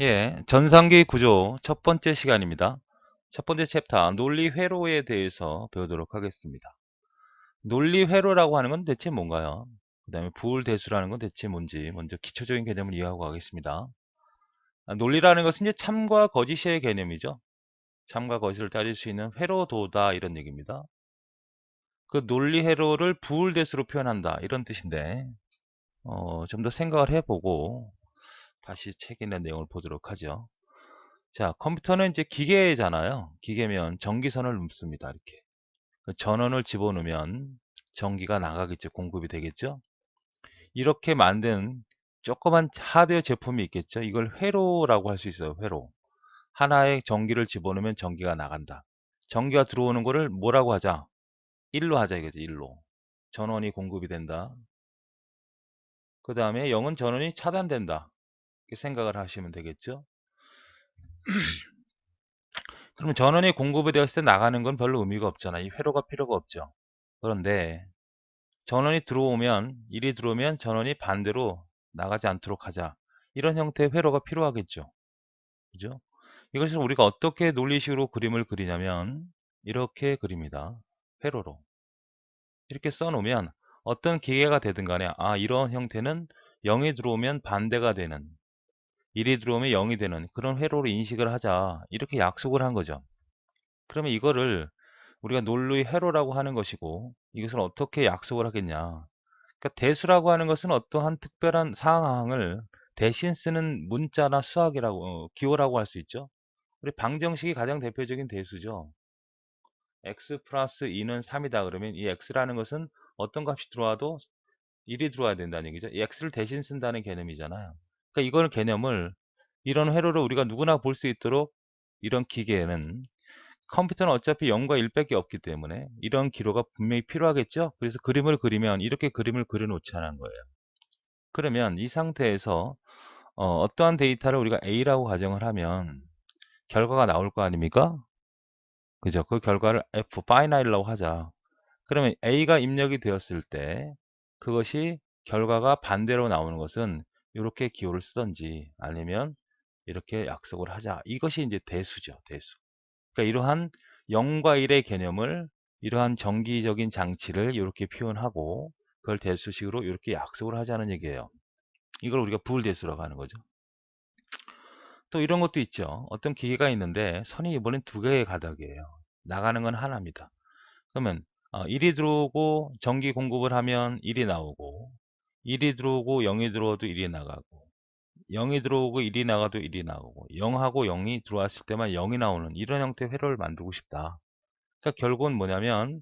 예, 전산기 구조 첫 번째 시간입니다. 첫 번째 챕터 논리 회로에 대해서 배우도록 하겠습니다. 논리 회로라고 하는 건 대체 뭔가요? 그 다음에 부울 대수라는 건 대체 뭔지 먼저 기초적인 개념을 이해하고 가겠습니다. 논리라는 것은 이제 참과 거짓의 개념이죠. 참과 거짓을 따질 수 있는 회로도다 이런 얘기입니다. 그 논리 회로를 부울 대수로 표현한다 이런 뜻인데 좀 더 생각을 해보고 다시 책에 있는 내용을 보도록 하죠. 자, 컴퓨터는 이제 기계잖아요. 기계면 전기선을 눕습니다. 이렇게. 그 전원을 집어넣으면 전기가 나가겠죠. 공급이 되겠죠. 이렇게 만든 조그만 하드웨어 제품이 있겠죠. 이걸 회로라고 할 수 있어요. 회로. 하나의 전기를 집어넣으면 전기가 나간다. 전기가 들어오는 거를 뭐라고 하자? 1로 하자 이거지. 1로. 전원이 공급이 된다. 그 다음에 0은 전원이 차단된다. 이렇게 생각을 하시면 되겠죠. 그러면 전원이 공급이 되었을 때 나가는 건 별로 의미가 없잖아. 이 회로가 필요가 없죠. 그런데 전원이 들어오면, 일이 들어오면 전원이 반대로 나가지 않도록 하자. 이런 형태의 회로가 필요하겠죠. 그죠? 이것을 우리가 어떻게 논리식으로 그림을 그리냐면 이렇게 그립니다. 회로로. 이렇게 써놓으면 어떤 기계가 되든 간에 이런 형태는 0이 들어오면 반대가 되는 1이 들어오면 0이 되는 그런 회로로 인식을 하자. 이렇게 약속을 한 거죠. 그러면 이거를 우리가 논리의 회로라고 하는 것이고 이것을 어떻게 약속을 하겠냐. 그러니까 대수라고 하는 것은 어떠한 특별한 상황을 대신 쓰는 문자나 수학이라고 기호라고 할 수 있죠. 우리 방정식이 가장 대표적인 대수죠. x 플러스 2는 3이다 그러면 이 x라는 것은 어떤 값이 들어와도 1이 들어와야 된다는 얘기죠. 이 x를 대신 쓴다는 개념이잖아요. 그러니까 이거는 개념을 이런 회로를 우리가 누구나 볼 수 있도록 이런 기계에는 컴퓨터는 어차피 0과 1밖에 없기 때문에 이런 기로가 분명히 필요하겠죠. 그래서 그림을 그리면 이렇게 그림을 그려놓자는 거예요. 그러면 이 상태에서 떠한 데이터를 우리가 A라고 가정을 하면 결과가 나올 거 아닙니까? 그죠? 그 결과를 F, 파이널이라고 하자. 그러면 A가 입력이 되었을 때 그것이 결과가 반대로 나오는 것은 이렇게 기호를 쓰던지 아니면 이렇게 약속을 하자. 이것이 이제 대수죠. 대수. 그러니까 이러한 0과 1의 개념을 이러한 정기적인 장치를 이렇게 표현하고 그걸 대수식으로 이렇게 약속을 하자는 얘기예요. 이걸 우리가 부울대수라고 하는 거죠. 또 이런 것도 있죠. 어떤 기계가 있는데 선이 이번엔 두 개의 가닥이에요. 나가는 건 하나입니다. 그러면 1이 들어오고 전기 공급을 하면 1이 나오고 1이 들어오고 0이 들어오도 1이 나가고 0이 들어오고 1이 나가도 1이 나오고 0하고 0이 들어왔을 때만 0이 나오는 이런 형태의 회로를 만들고 싶다. 그러니까 결국은 뭐냐면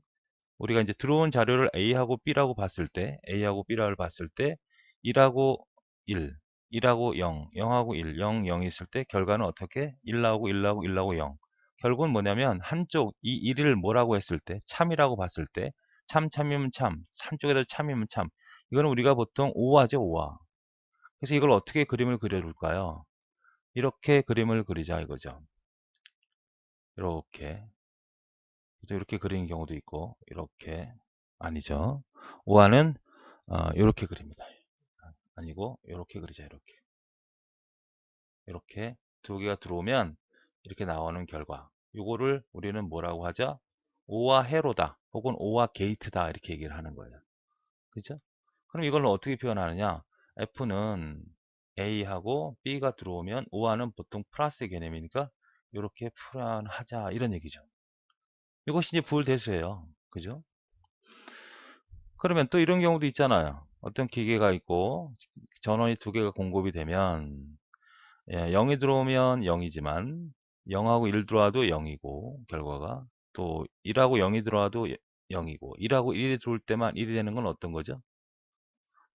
우리가 이제 들어온 자료를 A하고 B라고 봤을 때 A하고 B라고 봤을 때 1하고 1, 1하고 0, 0하고 1, 0, 0이 있을 때 결과는 어떻게? 1 나오고 1 나오고 1 나오고 0. 결국은 뭐냐면 한쪽 이 1을 뭐라고 했을 때 참이라고 봤을 때 참이면 참, 한쪽에다 참이면 참. 이거는 우리가 보통 오화죠, 오화. 그래서 이걸 어떻게 그림을 그려줄까요? 이렇게 그림을 그리자 이거죠. 이렇게. 이렇게 그리는 경우도 있고 이렇게 아니죠. 오화는 이렇게 그립니다. 아니고 이렇게 그리자 이렇게. 이렇게 두 개가 들어오면 이렇게 나오는 결과. 이거를 우리는 뭐라고 하죠? 오화 회로다 혹은 오화 게이트다 이렇게 얘기를 하는 거예요. 그죠? 그럼 이걸 어떻게 표현하느냐? F는 A하고 B가 들어오면 오화는 보통 플러스 개념이니까 이렇게 표현하자 이런 얘기죠. 이것이 이제 부울대수예요. 그죠? 그러면 또 이런 경우도 있잖아요. 어떤 기계가 있고 전원이 두 개가 공급이 되면 0이 들어오면 0이지만 0하고 1 들어와도 0이고 결과가 또 1하고 0이 들어와도 0이고 1하고 1이 들어올 때만 1이 되는 건 어떤 거죠?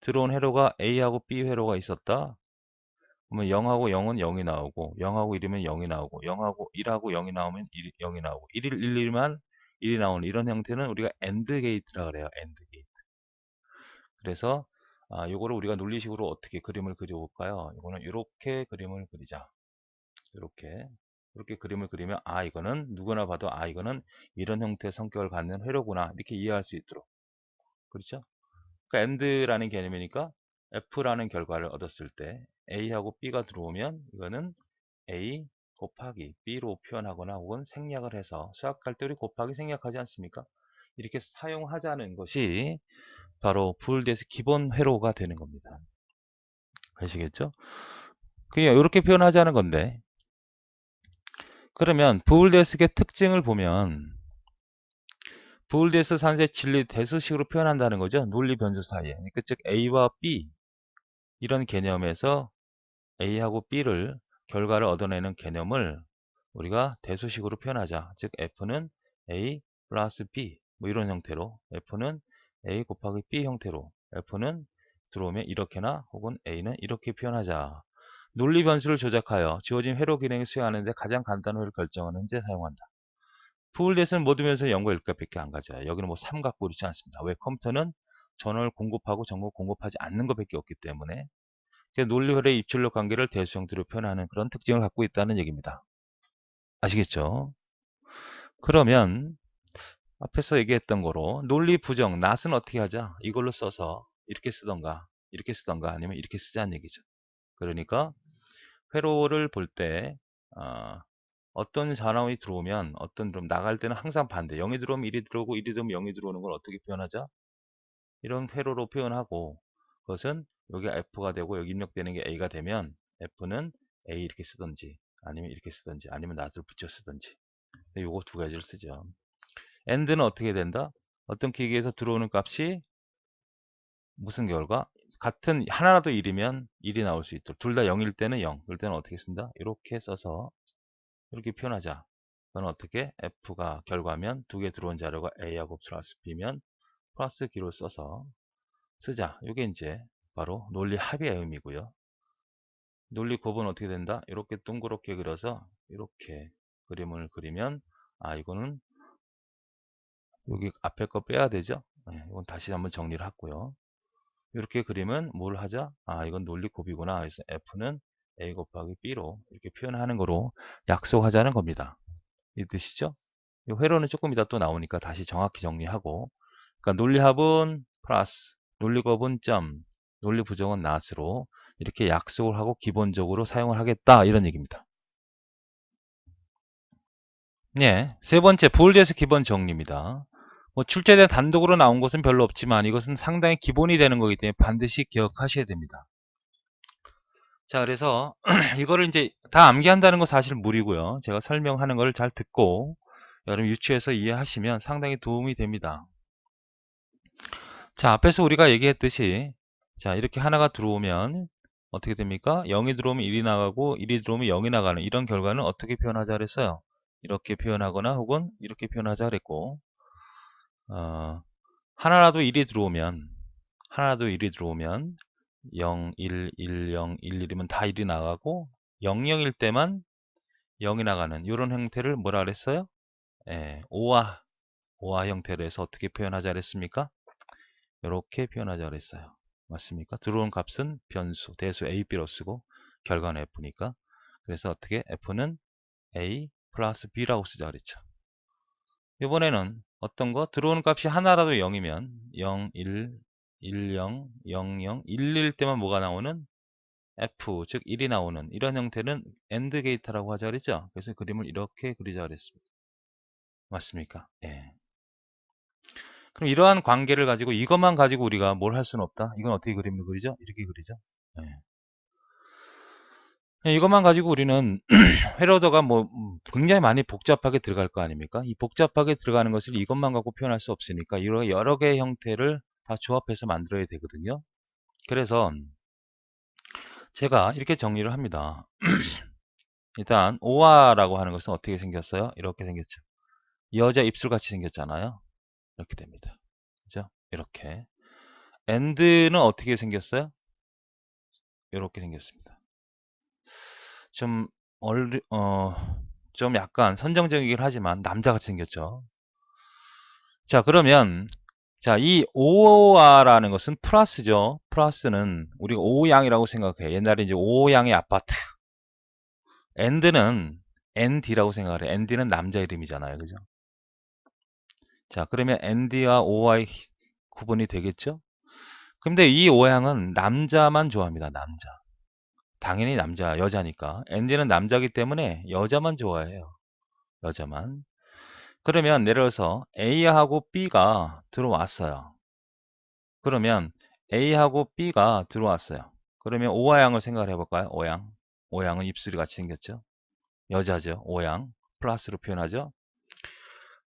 들어온 회로가 A하고 B 회로가 있었다. 그러면 0하고 0은 0이 나오고 0하고 1이면 0이 나오고 0하고 1하고 0이 나오면 0이 나오고 1만 1이 나오는 이런 형태는 우리가 AND 게이트라 그래요. AND 게이트. 그래서 요거를 우리가 논리식으로 어떻게 그림을 그려볼까요? 이거는 이렇게 그림을 그리자. 이렇게 그림을 그리면 이거는 누구나 봐도 이거는 이런 형태의 성격을 갖는 회로구나 이렇게 이해할 수 있도록 그렇죠? 그러니까 AND라는 개념이니까 F라는 결과를 얻었을 때 A하고 B가 들어오면 이거는 A 곱하기 B로 표현하거나 혹은 생략을 해서 수학할 때 우리 곱하기 생략하지 않습니까? 이렇게 사용하자는 것이 바로 부울드에서 기본 회로가 되는 겁니다. 아시겠죠? 그냥 이렇게 표현하자는 건데, 그러면 부울드에스의 특징을 보면 부울드에스 산세 진리 대수식으로 표현한다는 거죠. 논리 변수 사이에. 그러니까 즉 A와 B 이런 개념에서 A하고 B를 결과를 얻어내는 개념을 우리가 대수식으로 표현하자. 즉 F는 A 플러스 B 뭐 이런 형태로, F는 A 곱하기 B 형태로, F는 들어오면 이렇게나 혹은 A는 이렇게 표현하자. 논리 변수를 조작하여 주어진 회로 기능을 수행하는데 가장 간단한 회를 결정하는 데 사용한다. 부울드에서는 모든 변수는 0과 1값밖에 안 가져요. 여기는 뭐 삼각고 있지 않습니다. 왜? 컴퓨터는 전원을 공급하고 전원을 공급하지 않는 것밖에 없기 때문에 논리회로의 입출력 관계를 대수 형태로 표현하는 그런 특징을 갖고 있다는 얘기입니다. 아시겠죠? 그러면 앞에서 얘기했던 거로 논리 부정, not은 어떻게 하자? 이걸로 써서 이렇게 쓰던가 아니면 이렇게 쓰자는 얘기죠. 그러니까 회로를 볼 때 어떤 전압이 들어오면 어떤 좀 나갈 때는 항상 반대. 0이 들어오면 1이 들어오고 1이 들어오면 0이 들어오는 걸 어떻게 표현하자? 이런 회로로 표현하고 그것은 여기 F가 되고 여기 입력되는 게 A가 되면 F는 A 이렇게 쓰든지 아니면 이렇게 쓰든지 아니면 not을 붙여 쓰든지 요거 두 가지를 쓰죠. AND는 어떻게 된다? 어떤 기계에서 들어오는 값이 무슨 결과? 같은 하나라도 1이면 1이 나올 수 있도록 둘 다 0일 때는 0, 그럴 때는 어떻게 쓴다? 이렇게 써서 이렇게 표현하자. 그건 어떻게? F가 결과면 두 개 들어온 자료가 A하고 플러스 B면 플러스 기로 써서 쓰자. 이게 이제 바로 논리 합의의 의미고요. 논리 곱은 어떻게 된다? 이렇게 동그랗게 그려서 이렇게 그림을 그리면 이거는 여기 앞에 거 빼야 되죠? 네, 이건 다시 한번 정리를 하고요. 이렇게 그리면 뭘 하자? 이건 논리 곱이구나. 그래서 F는 A 곱하기 B로 이렇게 표현하는 거로 약속하자는 겁니다. 이 뜻이죠? 이 회로는 조금 이따 또 나오니까 다시 정확히 정리하고, 그러니까 논리합은 플러스, 논리곱은 점, 논리부정은 not으로 이렇게 약속을 하고 기본적으로 사용을 하겠다 이런 얘기입니다. 네, 세 번째 부울드에서 기본 정리입니다. 뭐 출제된 단독으로 나온 것은 별로 없지만 이것은 상당히 기본이 되는 거기 때문에 반드시 기억하셔야 됩니다. 자, 그래서 이거를 이제 다 암기한다는 거 사실 무리고요. 제가 설명하는 걸 잘 듣고 여러분 유추해서 이해하시면 상당히 도움이 됩니다. 자, 앞에서 우리가 얘기했듯이 자, 이렇게 하나가 들어오면 어떻게 됩니까? 0이 들어오면 1이 나가고 1이 들어오면 0이 나가는 이런 결과는 어떻게 표현하자 그랬어요? 이렇게 표현하거나 혹은 이렇게 표현하자 그랬고 하나라도 1이 들어오면 0, 1, 1, 0, 1, 1이면 다 1이 나가고 0, 0일 때만 0이 나가는 이런 형태를 뭐라 그랬어요? 오화 형태로 해서 어떻게 표현하자 그랬습니까? 이렇게 표현하자 그랬어요. 맞습니까? 들어온 값은 변수, 대수 A, B로 쓰고 결과는 F니까. 그래서 어떻게 F는 A 플러스 B라고 쓰자 그랬죠. 이번에는 어떤 거? 들어오는 값이 하나라도 0이면 0, 1, 1, 0, 0, 0, 1일 때만 뭐가 나오는? F, 즉 1이 나오는 이런 형태는 AND 게이트라고 하자 그랬죠. 그래서 그림을 이렇게 그리자 그랬습니다. 맞습니까? 예. 그럼 이러한 관계를 가지고 이것만 가지고 우리가 뭘 할 수는 없다. 이건 어떻게 그림을 그리죠? 이렇게 그리죠. 이것만 가지고 우리는 회로도가 뭐 굉장히 많이 복잡하게 들어갈 거 아닙니까? 이 복잡하게 들어가는 것을 이것만 갖고 표현할 수 없으니까 여러 개의 형태를 다 조합해서 만들어야 되거든요. 그래서 제가 이렇게 정리를 합니다. 일단 오화라고 하는 것은 어떻게 생겼어요? 이렇게 생겼죠. 여자 입술 같이 생겼잖아요. 이렇게 됩니다. 그죠? 이렇게. AND는 어떻게 생겼어요? 이렇게 생겼습니다. 좀 좀 약간 선정적이긴 하지만 남자같이 생겼죠. 자, 그러면 자, 이 오화라는 것은 플러스죠. 플러스는 우리가 오양이라고 생각해. 옛날에 이제 오양의 아파트. AND는 ND라고 생각을 해. ND는 남자 이름이잖아요. 그죠? 자, 그러면 ND와 OY 구분이 되겠죠? 근데 이 오양은 남자만 좋아합니다. 남자. 당연히 여자니까. 앤디는 남자기 때문에 여자만 좋아해요. 여자만. 그러면 예를 들어서 A하고 B가 들어왔어요. 그러면 A하고 B가 들어왔어요. 그러면 오화양을 생각을 해볼까요? 오양. 오양은 입술이 같이 생겼죠. 여자죠. 오양. 플러스로 표현하죠.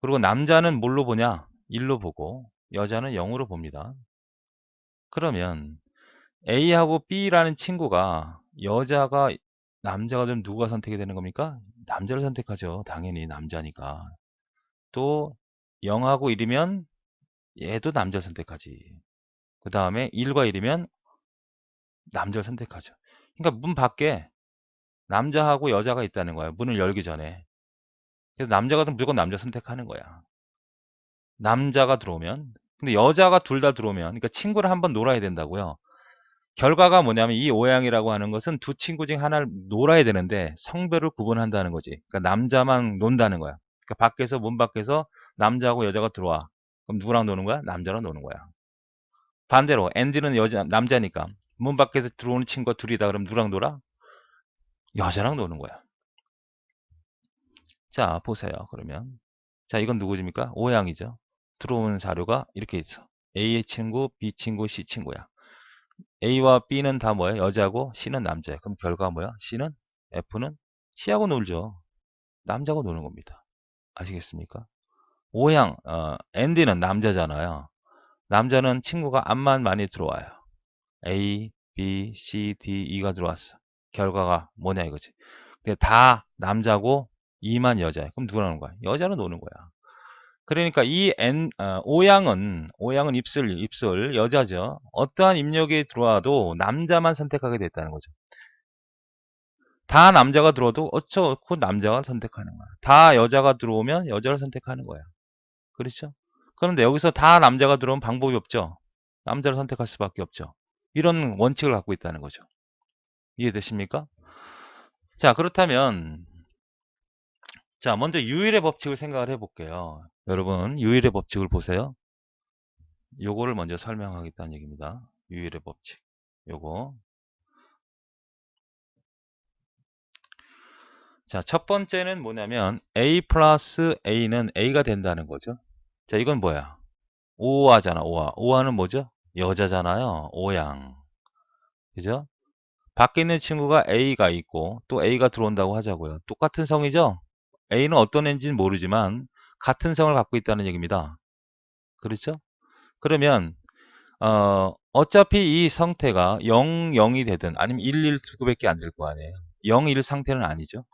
그리고 남자는 뭘로 보냐? 1로 보고 여자는 0으로 봅니다. 그러면 A하고 B라는 친구가 여자가 남자가 되면 누가 선택이 되는 겁니까? 남자를 선택하죠. 당연히 남자니까. 또 0하고 1이면 얘도 남자를 선택하지. 그 다음에 1과 1이면 남자를 선택하죠. 그러니까 문 밖에 남자하고 여자가 있다는 거야. 문을 열기 전에. 그래서 남자가 되면 무조건 남자 선택하는 거야. 남자가 들어오면. 근데 여자가 둘 다 들어오면, 그러니까 친구를 한번 놀아야 된다고요. 결과가 뭐냐면 이 오양이라고 하는 것은 두 친구 중 하나를 놀아야 되는데 성별을 구분한다는 거지. 그러니까 남자만 논다는 거야. 그러니까 밖에서 문 밖에서 남자하고 여자가 들어와. 그럼 누구랑 노는 거야? 남자랑 노는 거야. 반대로 앤디는 남자니까 문 밖에서 들어오는 친구가 둘이다. 그럼 누구랑 놀아? 여자랑 노는 거야. 자, 보세요. 그러면 자, 이건 누구입니까? 오양이죠. 들어오는 자료가 이렇게 있어. A의 친구, B 친구, C 친구야. A와 B는 다 뭐야? 여자고 C는 남자야. 그럼 결과가 뭐야? F는 C하고 놀죠. 남자하고 노는 겁니다. 아시겠습니까? 오양, 앤디는 남자잖아요. 남자는 친구가 암만 많이 들어와요. A, B, C, D, E가 들어왔어. 결과가 뭐냐 이거지. 근데 다 남자고 E만 여자야. 그럼 누가 노는 거야? 여자는 노는 거야. 그러니까 이 오양은 입술 여자죠. 어떠한 입력이 들어와도 남자만 선택하게 됐다는 거죠. 다 남자가 들어도 어쩌고 남자가 선택하는 거야. 다 여자가 들어오면 여자를 선택하는 거야. 그렇죠? 그런데 여기서 다 남자가 들어오면 방법이 없죠. 남자를 선택할 수밖에 없죠. 이런 원칙을 갖고 있다는 거죠. 이해되십니까? 자, 그렇다면 자, 먼저 유일의 법칙을 생각을 해볼게요. 여러분, 유일의 법칙을 보세요. 요거를 먼저 설명하겠다는 얘기입니다. 유일의 법칙. 요거. 자, 첫 번째는 뭐냐면 A 플러스 A는 A가 된다는 거죠. 자, 이건 뭐야? 오화잖아, 오화. 오화는 뭐죠? 여자잖아요. 오양. 그죠? 밖에 있는 친구가 A가 있고 또 A가 들어온다고 하자고요. 똑같은 성이죠? A는 어떤 애인지는 모르지만 같은 성을 갖고 있다는 얘기입니다. 그렇죠? 그러면 어차피 이 상태가 0, 0이 되든 아니면 1, 1 두 개밖에 안 될 거 아니에요. 0, 1 상태는 아니죠.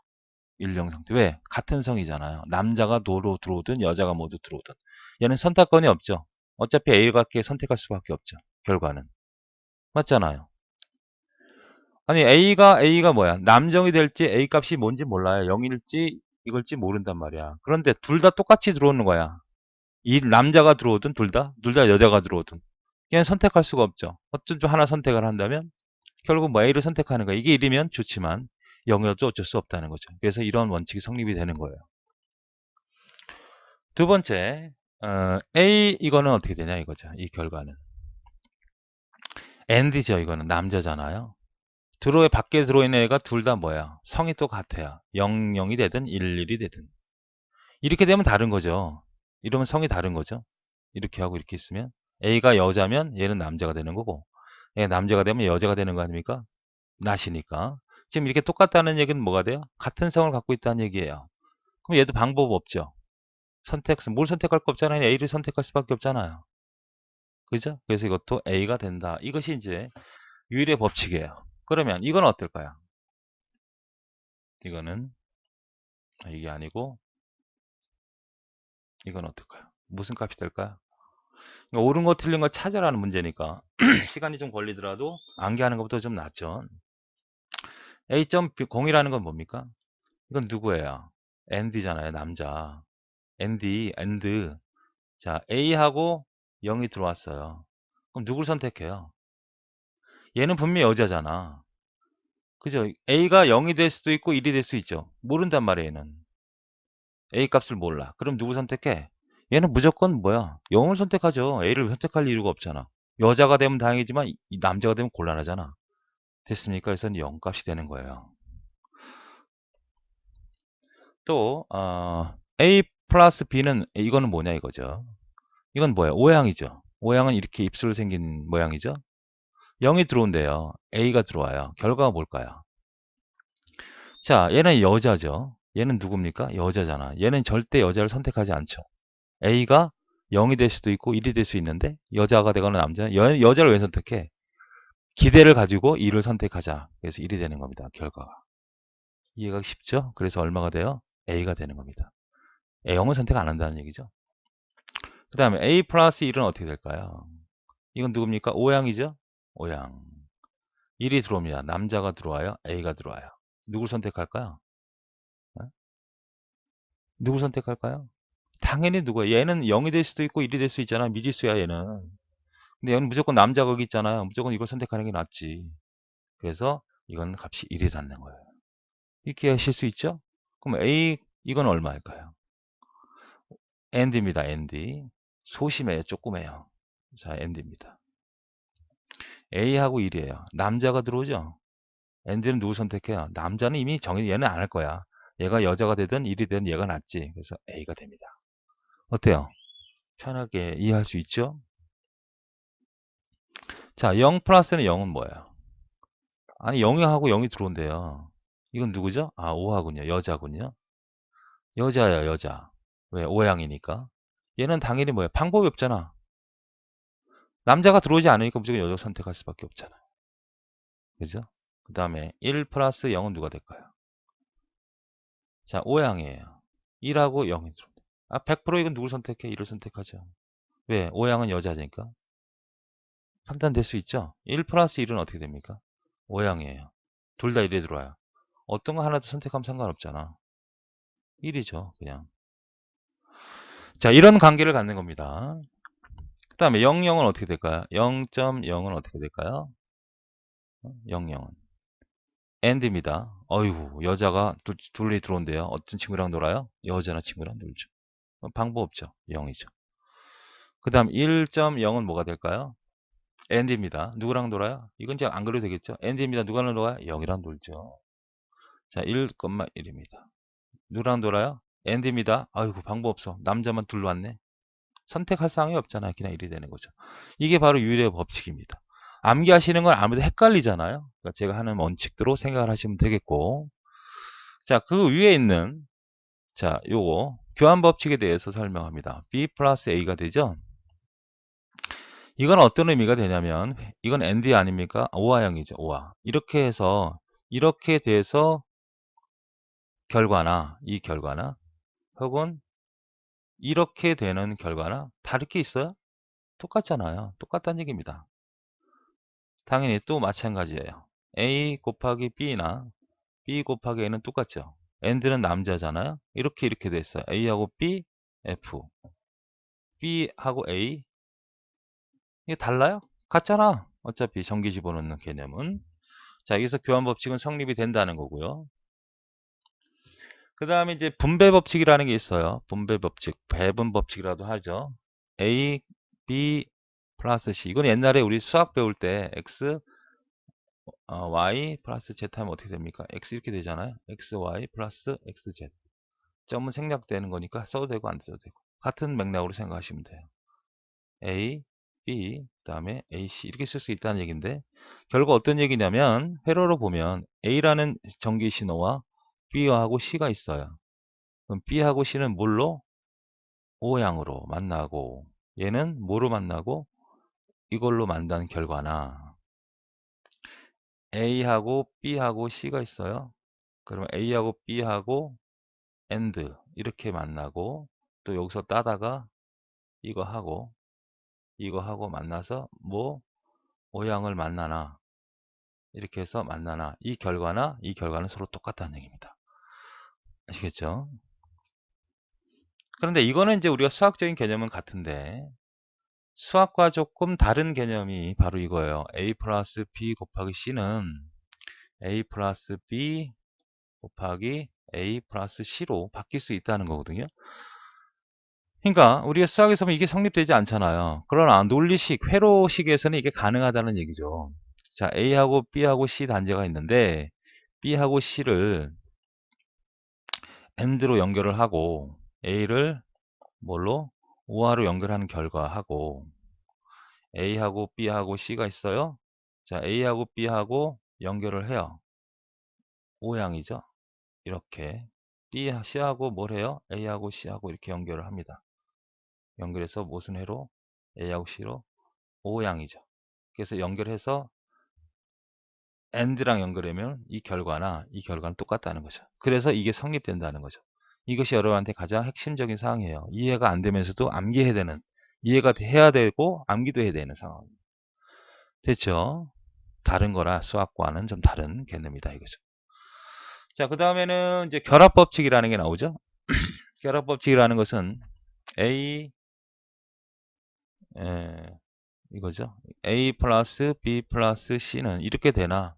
1, 0 상태. 왜? 같은 성이잖아요. 남자가 노로 들어오든 여자가 모두 들어오든. 얘는 선택권이 없죠. 어차피 A밖에 선택할 수밖에 없죠. 결과는. 맞잖아요. 아니 A가 뭐야? 남정이 될지 A 값이 뭔지 몰라요. 0일지 이걸지 모른단 말이야. 그런데 둘 다 똑같이 들어오는 거야. 이 남자가 들어오든 둘 다 여자가 들어오든. 얘는 선택할 수가 없죠. 어떤 좀 하나 선택을 한다면 결국 뭐 A를 선택하는 거야. 이게 1이면 좋지만 0이어도 어쩔 수 없다는 거죠. 그래서 이런 원칙이 성립이 되는 거예요. 두 번째, A 이거는 어떻게 되냐 이거죠. 이 결과는. AND죠. 이거는 남자잖아요. 밖에 들어있는 애가 둘 다 뭐야? 성이 또 같아요. 0, 0이 되든 1, 1이 되든. 이렇게 되면 다른 거죠. 이러면 성이 다른 거죠. 이렇게 하고 이렇게 있으면 A가 여자면 얘는 남자가 되는 거고 얘가 남자가 되면 여자가 되는 거 아닙니까? 낫이니까. 지금 이렇게 똑같다는 얘기는 뭐가 돼요? 같은 성을 갖고 있다는 얘기예요. 그럼 얘도 방법 없죠. 뭘 선택할 거 없잖아요. A를 선택할 수밖에 없잖아요. 그죠? 그래서 이것도 A가 된다. 이것이 이제 유일의 법칙이에요. 그러면 이건 어떨까요? 이거는 이게 아니고 이건 어떨까요? 무슨 값이 될까요? 그러니까 옳은 거 틀린 거 찾아라는 문제니까 시간이 좀 걸리더라도 암기하는 것보다 좀 낫죠. A.0이라는 건 뭡니까? 이건 누구예요? AND잖아요. 남자. AND. 자, A하고 0이 들어왔어요. 그럼 누굴 선택해요? 얘는 분명히 여자잖아. 그죠? A가 0이 될 수도 있고 1이 될 수 있죠. 모른단 말이에요, 얘는. A 값을 몰라. 그럼 누구 선택해? 얘는 무조건 뭐야? 0을 선택하죠. A를 선택할 이유가 없잖아. 여자가 되면 다행이지만 이 남자가 되면 곤란하잖아. 됐습니까? 그래서 0값이 되는 거예요. 또 A 플러스 B는 이거는 뭐냐 이거죠. 이건 뭐예요? 오양이죠. 오양은 이렇게 입술 생긴 모양이죠. 0이 들어온대요. A가 들어와요. 결과가 뭘까요? 자, 얘는 여자죠. 얘는 누굽니까? 여자잖아. 얘는 절대 여자를 선택하지 않죠. A가 0이 될 수도 있고 1이 될 수 있는데 여자가 되거나 남자, 여자를 왜 선택해? 기대를 가지고 2를 선택하자. 그래서 1이 되는 겁니다. 결과가. 이해가 쉽죠? 그래서 얼마가 돼요? A가 되는 겁니다. 0은 선택 안 한다는 얘기죠. 그 다음에 A 플러스 1은 어떻게 될까요? 이건 누굽니까? O양이죠? O양. 1이 들어옵니다. 남자가 들어와요? A가 들어와요. 누굴 선택할까요? 어? 누구 선택할까요? 당연히 누구야? 얘는 0이 될 수도 있고 1이 될 수 있잖아. 미지수야 얘는. 근데 얘는 무조건 남자 거기 있잖아요. 무조건 이걸 선택하는 게 낫지. 그래서 이건 값이 1이 닿는 거예요. 이렇게 하실 수 있죠? 그럼 A 이건 얼마일까요? AND입니다. AND. 소심해요. 조그매요. 자, AND입니다. A하고 1이에요. 남자가 들어오죠? AND는 누구 선택해요? 남자는 이미 정해 얘는 안 할 거야. 얘가 여자가 되든 1이 되든 얘가 낫지. 그래서 A가 됩니다. 어때요? 편하게 이해할 수 있죠? 자, 0 플러스는 0은 뭐예요? 아니, 0하고 0이 들어온대요. 이건 누구죠? 아, 5하군요. 여자군요. 여자야, 여자. 왜? O양이니까. 얘는 당연히 뭐야? 방법이 없잖아. 남자가 들어오지 않으니까 무조건 여자 선택할 수밖에 없잖아. 그죠? 그 다음에 1 플러스 0은 누가 될까요? 자, O양이에요. 1하고 0이 들어온대. 아, 100% 이건 누굴 선택해? 1을 선택하죠. 왜? O양은 여자니까. 판단될 수 있죠? 1 플러스 1은 어떻게 됩니까? O양이에요. 둘 다 1에 들어와요. 어떤 거 하나도 선택하면 상관없잖아. 1이죠, 그냥. 자, 이런 관계를 갖는 겁니다. 그 다음에 00은 어떻게 될까요? 0.0은 어떻게 될까요? 00은 AND입니다. 어이구, 여자가 둘이 들어온대요. 어떤 친구랑 놀아요? 여자나 친구랑 놀죠. 방법 없죠. 0이죠. 그 다음 1.0은 뭐가 될까요? AND입니다. 누구랑 놀아요? 이건 이제 안 그래도 되겠죠? AND입니다. 누구랑 놀아요? 0이랑 놀죠. 자, 1,1입니다. 누구랑 놀아요? AND입니다. 아이고, 방법 없어. 남자만 둘로 왔네. 선택할 사항이 없잖아요. 그냥 1이 되는 거죠. 이게 바로 유일의 법칙입니다. 암기하시는 건 아무래도 헷갈리잖아요. 그러니까 제가 하는 원칙대로 생각을 하시면 되겠고. 자, 그 위에 있는, 자, 요거, 교환 법칙에 대해서 설명합니다. B 플러스 A가 되죠? 이건 어떤 의미가 되냐면, 이건 ND 아닙니까? 오화형이죠, 오화. 이렇게 해서, 이렇게 돼서 결과나, 이 결과나, 혹은 이렇게 되는 결과나, 다를 게 있어요? 똑같잖아요. 똑같다는 얘기입니다. 당연히 또 마찬가지예요. A 곱하기 B나 B 곱하기 A는 똑같죠. AND는 남자잖아요. 이렇게 됐어요. A하고 B, F. B하고 A. 이게 달라요? 같잖아. 어차피 전기 집어넣는 개념은. 자, 여기서 교환 법칙은 성립이 된다는 거고요. 그 다음에 이제 분배 법칙이라는 게 있어요. 분배 법칙, 배분 법칙이라도 하죠. A, B 플러스 C. 이건 옛날에 우리 수학 배울 때 X, y 플러스 z 하면 어떻게 됩니까? x 이렇게 되잖아요. x, y 플러스 x, z. 점은 생략되는 거니까 써도 되고 안 써도 되고. 같은 맥락으로 생각하시면 돼요. a, b, 그 다음에 ac 이렇게 쓸 수 있다는 얘기인데 결국 어떤 얘기냐면 회로로 보면 a라는 전기 신호와 b하고 c가 있어요. 그럼 b하고 c는 뭘로? O양으로 만나고 얘는 뭐로 만나고 이걸로 만난 결과나 A하고 B하고 C가 있어요. 그러면 A하고 B하고 AND 이렇게 만나고 또 여기서 따다가 이거 하고 만나서 뭐 O양을 만나나 이렇게 해서 만나나 이 결과나 이 결과는 서로 똑같다는 얘기입니다. 아시겠죠? 그런데 이거는 이제 우리가 수학적인 개념은 같은데 수학과 조금 다른 개념이 바로 이거예요. A 플러스 B 곱하기 C는 A 플러스 B 곱하기 A 플러스 C로 바뀔 수 있다는 거거든요. 그러니까 우리가 수학에서 보면 이게 성립되지 않잖아요. 그러나 논리식, 회로식에서는 이게 가능하다는 얘기죠. 자, A하고 B하고 C 단자가 있는데 B하고 C를 AND로 연결을 하고 A를 뭘로? OR로 연결하는 결과하고 A하고 B하고 C가 있어요. 자, A하고 B하고 연결을 해요. O양이죠. 이렇게 B, C하고 뭘 해요? A하고 C하고 이렇게 연결을 합니다. 연결해서 무슨 회로? A하고 C로 O양이죠. 그래서 연결해서 AND랑 연결하면 이 결과나 이 결과는 똑같다는 거죠. 그래서 이게 성립된다는 거죠. 이것이 여러분한테 가장 핵심적인 사항이에요. 이해가 안 되면서도 암기해야 되는, 이해가 해야 되고 암기도 해야 되는 상황입니다. 됐죠? 다른 거라 수학과는 좀 다른 개념이다 이거죠. 자, 그 다음에는 이제 결합법칙이라는 게 나오죠. 결합법칙이라는 것은 A, 이거죠. A 플러스 B 플러스 C는 이렇게 되나,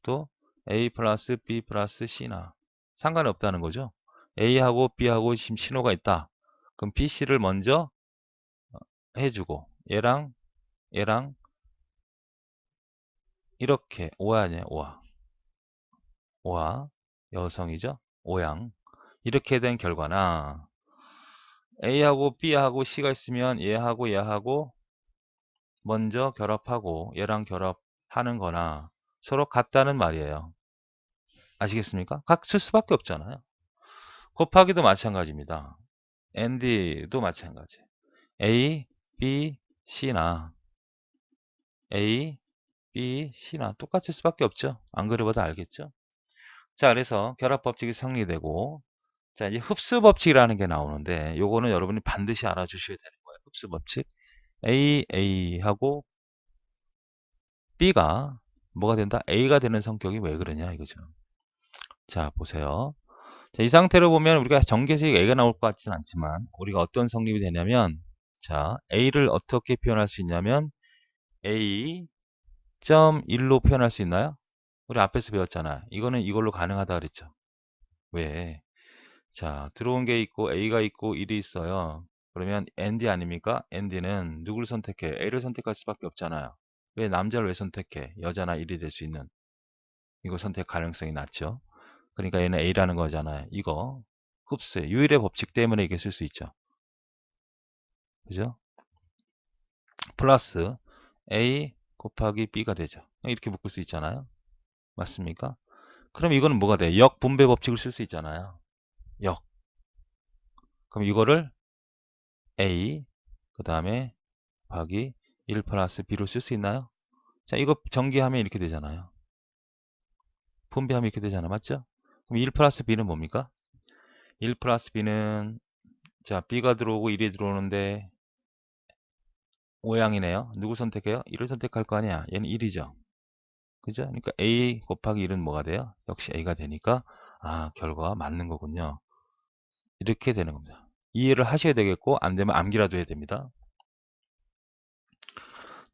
또 A 플러스 B 플러스 C나 상관이 없다는 거죠. A하고 B하고 지금 신호가 있다. 그럼 B, C를 먼저 해주고 얘랑 이렇게 오야 아니에요. 오와 여성이죠. 오양 이렇게 된 결과나 A하고 B하고 C가 있으면 얘하고 먼저 결합하고 얘랑 결합하는 거나 서로 같다는 말이에요. 아시겠습니까? 같을 수밖에 없잖아요. 곱하기도 마찬가지입니다. AND도 마찬가지. A, B, C나 A, B, C나 똑같을 수밖에 없죠. 안 그래봐도 알겠죠? 자, 그래서 결합법칙이 성립되고, 자, 이제 흡수법칙이라는 게 나오는데, 요거는 여러분이 반드시 알아주셔야 되는 거예요. 흡수법칙. A하고 B가 뭐가 된다? A가 되는 성격이 왜 그러냐, 이거죠. 자, 보세요. 자, 이 상태로 보면 우리가 전개식 A가 나올 것 같지는 않지만, 우리가 어떤 성립이 되냐면, 자, A를 어떻게 표현할 수 있냐면, A.1로 표현할 수 있나요? 우리 앞에서 배웠잖아. 이거는 이걸로 가능하다 그랬죠. 왜? 자, 들어온 게 있고 A가 있고 1이 있어요. 그러면 ND 아닙니까? ND는 누구를 선택해? A를 선택할 수밖에 없잖아요. 왜 남자를 왜 선택해? 여자나 1이 될 수 있는. 이거 선택 가능성이 낮죠. 그러니까 얘는 A라는 거잖아요. 이거 흡수의 유일의 법칙 때문에 이게 쓸 수 있죠. 그죠? 플러스 A 곱하기 B가 되죠. 이렇게 묶을 수 있잖아요. 맞습니까? 그럼 이거는 뭐가 돼? 역분배 법칙을 쓸 수 있잖아요. 역. 그럼 이거를 A 그 다음에 곱하기 1 플러스 B로 쓸 수 있나요? 자, 이거 전개하면 이렇게 되잖아요. 분배하면 이렇게 되잖아. 맞죠? 그럼 1 플러스 B는 뭡니까? 1 플러스 B는 자, B가 들어오고 1이 들어오는데 O양이네요. 누구 선택해요? 1을 선택할 거 아니야. 얘는 1이죠. 그죠? 그러니까 A 곱하기 1은 뭐가 돼요? 역시 A가 되니까 아, 결과가 맞는 거군요. 이렇게 되는 겁니다. 이해를 하셔야 되겠고 안 되면 암기라도 해야 됩니다.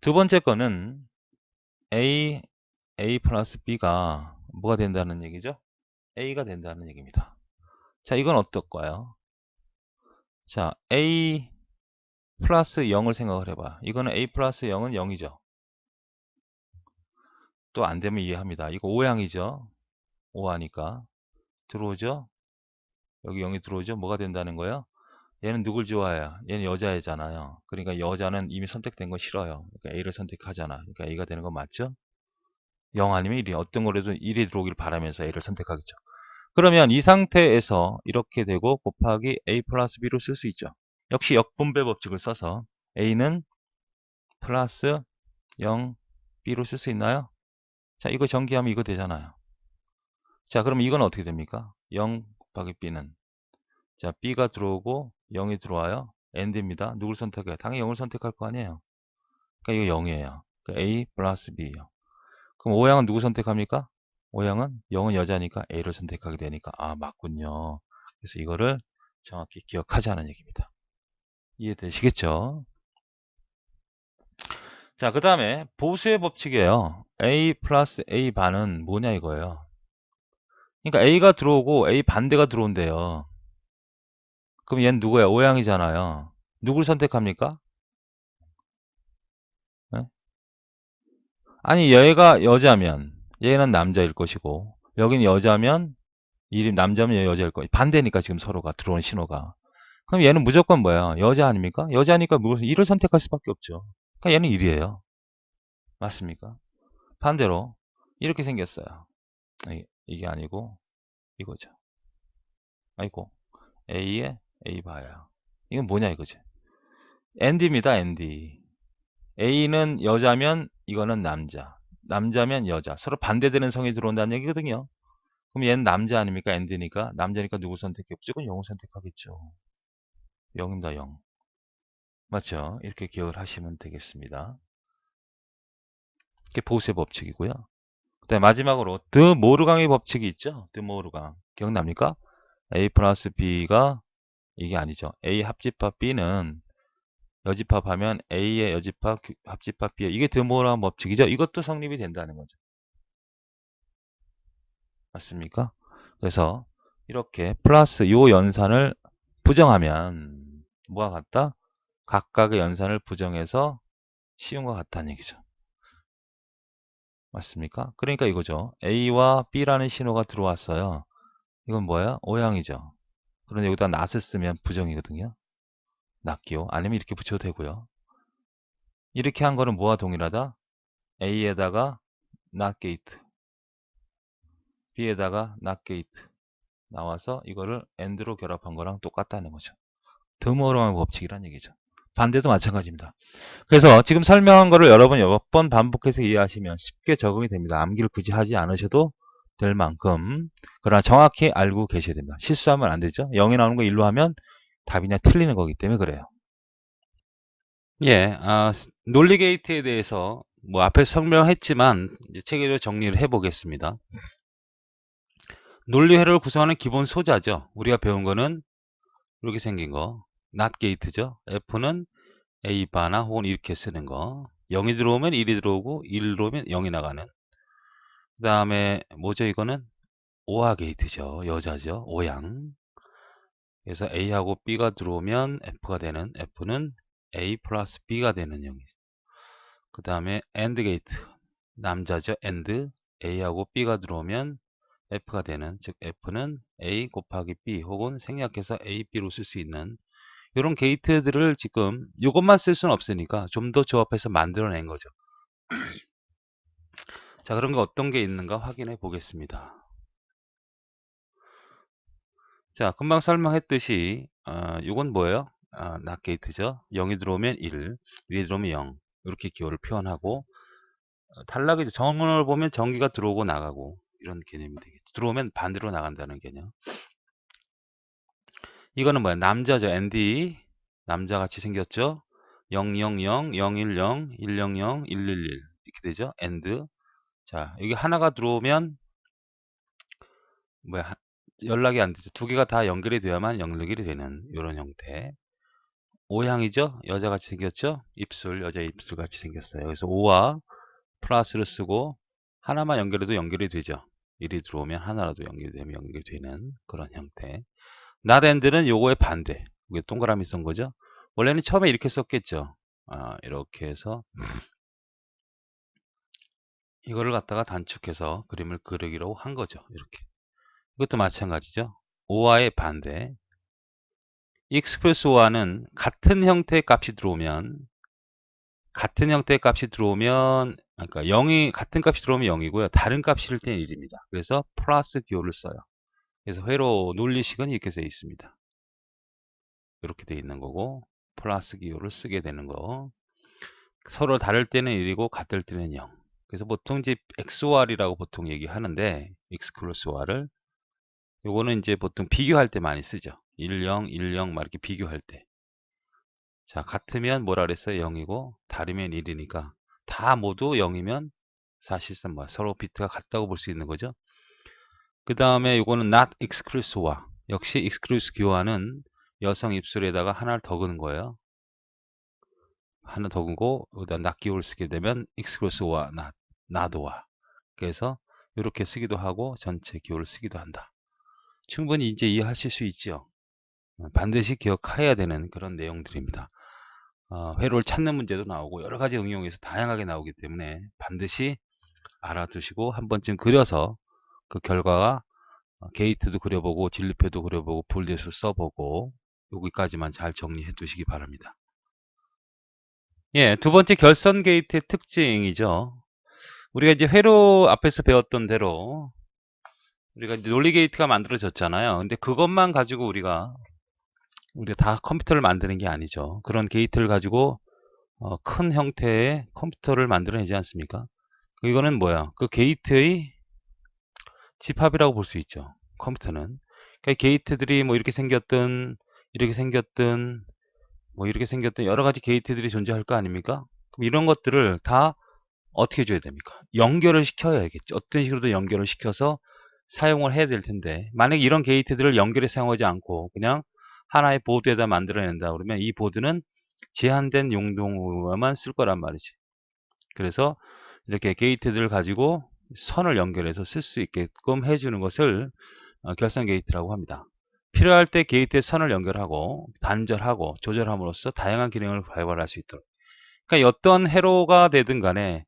두 번째 거는 A 플러스 B가 뭐가 된다는 얘기죠? A가 된다는 얘기입니다. 자, 이건 어떨까요? 자, A 플러스 0을 생각을 해봐. 이거는 A 플러스 0은 0이죠. 또 안 되면 이해합니다. 이거 O양이죠. O하니까. 들어오죠? 여기 0이 들어오죠? 뭐가 된다는 거예요? 얘는 누굴 좋아해요? 얘는 여자애잖아요. 그러니까 여자는 이미 선택된 거 싫어요. 그러니까 A를 선택하잖아. 그러니까 A가 되는 건 맞죠? 0 아니면 1이 어떤 거라도 1이 들어오길 바라면서 A를 선택하겠죠. 그러면 이 상태에서 이렇게 되고 곱하기 A 플러스 B로 쓸 수 있죠. 역시 역분배 법칙을 써서 A는 플러스 0 B로 쓸 수 있나요? 자, 이거 전기하면 이거 되잖아요. 자, 그럼 이건 어떻게 됩니까? 0 곱하기 B는 자, B가 들어오고 0이 들어와요. AND입니다. 누굴 선택해요? 당연히 0을 선택할 거 아니에요. 그러니까 이거 0이에요. 그러니까 A 플러스 B예요. 그럼 O양은 누구 선택합니까? O양은 0은 여자니까 A를 선택하게 되니까 아, 맞군요. 그래서 이거를 정확히 기억하자는 얘기입니다. 이해되시겠죠? 자, 그 다음에 보수의 법칙이에요. A 플러스 A 반은 뭐냐 이거예요. 그러니까 A가 들어오고 A 반대가 들어온대요. 그럼 얘는 누구야? O양이잖아요. 누굴 선택합니까? 네? 아니 얘가 여자면 얘는 남자일 것이고 여긴 여자면 이 남자면 여자일 거 반대니까 지금 서로가 들어오는 신호가. 그럼 얘는 무조건 뭐야? 여자 아닙니까? 여자니까 무슨 일을 선택할 수밖에 없죠. 그러니까 얘는 일이에요. 맞습니까? 반대로 이렇게 생겼어요. 이게 아니고 이거죠. 아이고 A에 A 봐야. 이건 뭐냐 이거지. ND입니다. ND. A는 여자면 이거는 남자. 남자면 여자. 서로 반대되는 성이 들어온다는 얘기거든요. 그럼 얘는 남자 아닙니까? ND니까. 남자니까 누구 선택해? 무조건 0을 선택하겠죠. 0입니다. 0. 맞죠? 이렇게 기억을 하시면 되겠습니다. 이게 보수의 법칙이고요. 그다음에 마지막으로 드 모르강의 법칙이 있죠. 드 모르강. 기억납니까? A 플러스 B가 이게 아니죠. A 합집합 B는 여집합하면 A의 여집합 합집합 B의 이게 드 모르강 법칙이죠. 이것도 성립이 된다는 거죠. 맞습니까? 그래서 이렇게 플러스 요 연산을 부정하면 뭐와 같다? 각각의 연산을 부정해서 쉬운 것 같다는 얘기죠. 맞습니까? 그러니까 이거죠. A와 B라는 신호가 들어왔어요. 이건 뭐야? 오양이죠. 그런데 여기다 낫을 쓰면 부정이거든요. 낫기요. 아니면 이렇게 붙여도 되고요. 이렇게 한 거는 뭐와 동일하다? A에다가 not gate, B에다가 not gate 나와서 이거를 AND로 결합한 거랑 똑같다는 거죠. 드모어롱의 법칙이란 얘기죠. 반대도 마찬가지입니다. 그래서 지금 설명한 거를 여러분 여러 번 반복해서 이해하시면 쉽게 적응이 됩니다. 암기를 굳이 하지 않으셔도 될 만큼. 그러나 정확히 알고 계셔야 됩니다. 실수하면 안 되죠. 0이 나오는 거 1로 하면 답이나 틀리는 거기 때문에 그래요. 예, 논리 게이트에 대해서 뭐 앞에 설명했지만 이제 체계로 정리를 해보겠습니다. 논리회로를 구성하는 기본 소자죠. 우리가 배운 거는 이렇게 생긴 거, not gate죠. F는 A 바나 혹은 이렇게 쓰는 거. 0이 들어오면 1이 들어오고 1 들어오면 0이 나가는. 그 다음에 뭐죠 이거는? 오화 게이트죠. 여자죠. 오양. 그래서 A하고 B가 들어오면 F가 되는, F는 A 플러스 B가 되는 형이죠. 그 다음에 AND 게이트. 남자죠. AND. A하고 B가 들어오면 F가 되는, 즉 F는 A 곱하기 B 혹은 생략해서 A, B로 쓸 수 있는 이런 게이트들을 지금 이것만 쓸 수는 없으니까 좀 더 조합해서 만들어낸 거죠. 자, 그런 게 어떤 게 있는가 확인해 보겠습니다. 자, 금방 설명했듯이 이건 뭐예요? not 게이트죠. 0이 들어오면 1, 1이 들어오면 0 이렇게 기호를 표현하고 단락이죠. 정문을 보면 전기가 들어오고 나가고 이런 개념이 되겠죠. 들어오면 반대로 나간다는 개념. 이거는 뭐야? 남자죠. ND. 남자같이 생겼죠. 000, 010, 100, 111 이렇게 되죠. AND. 자, 여기 하나가 들어오면 뭐야? 연락이 안 되죠. 두 개가 다 연결이 돼야만 연락이 되는 이런 형태. O향이죠. 여자같이 생겼죠. 입술, 여자 입술 같이 생겼어요. 그래서 O와 플러스를 쓰고 하나만 연결해도 연결이 되죠. 1이 들어오면 하나라도 연결이 되면 연결이 되는 그런 형태. not and는 요거의 반대. 이게 동그라미 쓴 거죠. 원래는 처음에 이렇게 썼겠죠. 이렇게 해서 이거를 갖다가 단축해서 그림을 그리기로 한 거죠. 이렇게. 이것도 마찬가지죠. O와의 반대. 익스프레스 O와는 같은 형태의 값이 들어오면 그러니까 0이 같은 값이 들어오면 0이고요. 다른 값일 때는 1입니다. 그래서 플러스 기호를 써요. 그래서 회로 논리식은 이렇게 되어 있습니다. 이렇게 되어 있는 거고 플러스 기호를 쓰게 되는 거. 서로 다를 때는 1이고 같을 때는 0. 그래서 보통 이제 XOR이라고 보통 얘기하는데 XOR을 요거는 이제 보통 비교할 때 많이 쓰죠. 10, 10 막 이렇게 비교할 때. 자, 같으면 뭐라 그랬어요? 0이고 다르면 1이니까 다 모두 0이면 사실상 뭐 서로 비트가 같다고 볼 수 있는 거죠. 그 다음에 요거는 not exclusive와 역시 exclusive 기호화는 여성 입술에다가 하나를 더 그는 거예요. 하나 더 그고 여기다 not 기호를 쓰게 되면 exclusive와 not와 그래서 이렇게 쓰기도 하고 전체 기호를 쓰기도 한다. 충분히 이제 이해하실 수 있죠. 반드시 기억해야 되는 그런 내용들입니다. 회로를 찾는 문제도 나오고 여러 가지 응용에서 다양하게 나오기 때문에 반드시 알아두시고 한 번쯤 그려서 그 결과가 게이트도 그려보고 진리표도 그려보고 볼드에서 써보고 여기까지만 잘 정리해 두시기 바랍니다. 예, 두 번째 결선 게이트의 특징이죠. 우리가 이제 회로 앞에서 배웠던 대로 우리가 이제 논리 게이트가 만들어졌잖아요. 근데 그것만 가지고 우리가 다 컴퓨터를 만드는 게 아니죠. 그런 게이트를 가지고 큰 형태의 컴퓨터를 만들어내지 않습니까? 이거는 뭐야? 그 게이트의 집합이라고 볼 수 있죠. 컴퓨터는. 그러니까 게이트들이 뭐 이렇게 생겼든 이렇게 생겼든 뭐 이렇게 생겼든 여러 가지 게이트들이 존재할 거 아닙니까? 그럼 이런 것들을 다 어떻게 줘야 됩니까? 연결을 시켜야겠죠. 어떤 식으로든 연결을 시켜서 사용을 해야 될 텐데 만약에 이런 게이트들을 연결해 사용하지 않고 그냥 하나의 보드에다 만들어낸다 그러면 이 보드는 제한된 용도로만 쓸 거란 말이지. 그래서 이렇게 게이트들을 가지고 선을 연결해서 쓸 수 있게끔 해주는 것을 결선 게이트라고 합니다. 필요할 때 게이트에 선을 연결하고 단절하고 조절함으로써 다양한 기능을 발휘할 수 있도록. 그러니까 어떤 회로가 되든 간에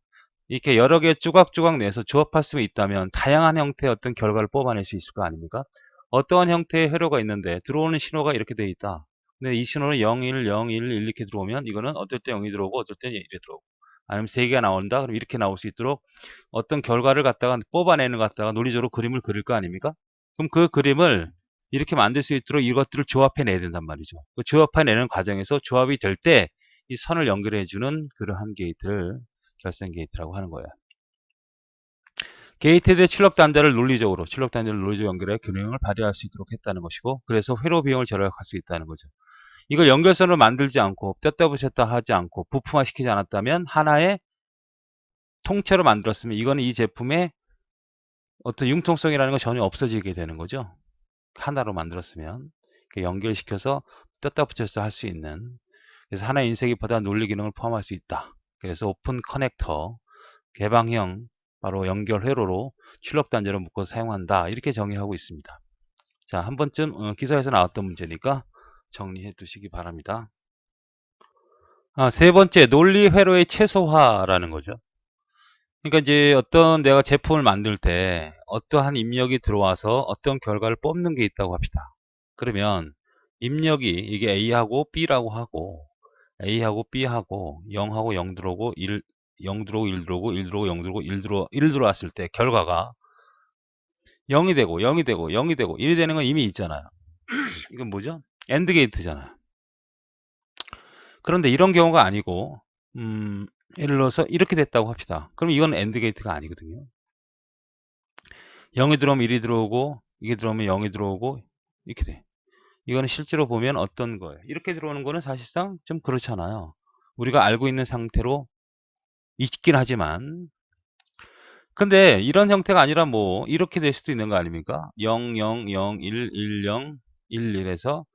이렇게 여러 개 조각조각 내서 조합할 수 있다면 다양한 형태의 어떤 결과를 뽑아낼 수 있을 거 아닙니까? 어떠한 형태의 회로가 있는데 들어오는 신호가 이렇게 돼 있다. 근데 이 신호는 0, 1, 0, 1, 1 이렇게 들어오면 이거는 어떨 때 0이 들어오고 어떨 때 1이 들어오고 아니면 3개가 나온다. 그럼 이렇게 나올 수 있도록 어떤 결과를 갖다가 뽑아내는 것 갖다가 논리적으로 그림을 그릴 거 아닙니까? 그럼 그 그림을 이렇게 만들 수 있도록 이것들을 조합해 내야 된단 말이죠. 그 조합해 내는 과정에서 조합이 될 때 이 선을 연결해 주는 그러한 게이트를 결선 게이트라고 하는 거예요. 게이트의 출력 단자를 논리적으로 연결해 기능을 발휘할 수 있도록 했다는 것이고 그래서 회로 비용을 절약할 수 있다는 거죠. 이걸 연결선으로 만들지 않고 뗐다 붙였다 하지 않고 부품화시키지 않았다면 하나의 통째로 만들었으면 이거는 이 제품의 어떤 융통성이라는 건 전혀 없어지게 되는 거죠. 하나로 만들었으면 연결시켜서 뗐다 붙였다 할 수 있는 그래서 하나의 인쇄기보다 논리 기능을 포함할 수 있다. 그래서 오픈 커넥터 개방형 바로 연결 회로로 출력 단자를 묶어서 사용한다. 이렇게 정의하고 있습니다. 자, 한 번쯤 기사에서 나왔던 문제니까 정리해 두시기 바랍니다. 세 번째, 논리 회로의 최소화라는 거죠. 그러니까 이제 어떤 내가 제품을 만들 때 어떠한 입력이 들어와서 어떤 결과를 뽑는 게 있다고 합시다. 그러면 입력이 이게 A하고 B라고 하고 A하고 B하고 0하고 0 들어오고 0 들어오고 1 들어오고 1 들어오고 0 들어오고 1 들어왔을 때 결과가 0이 되고 0이 되고 0이 되고 1이 되는 건 이미 있잖아요. 이건 뭐죠? 엔드 게이트잖아요. 그런데 이런 경우가 아니고 예를 들어서 이렇게 됐다고 합시다. 그럼 이건 엔드 게이트가 아니거든요. 0이 들어오면 1이 들어오고 이게 들어오면 0이 들어오고 이렇게 돼. 이거는 실제로 보면 어떤 거예요? 이렇게 들어오는 거는 사실상 좀 그렇잖아요. 우리가 알고 있는 상태로 있긴 하지만 근데 이런 형태가 아니라 뭐 이렇게 될 수도 있는 거 아닙니까? 0, 0, 0, 1, 1, 0, 1, 1에서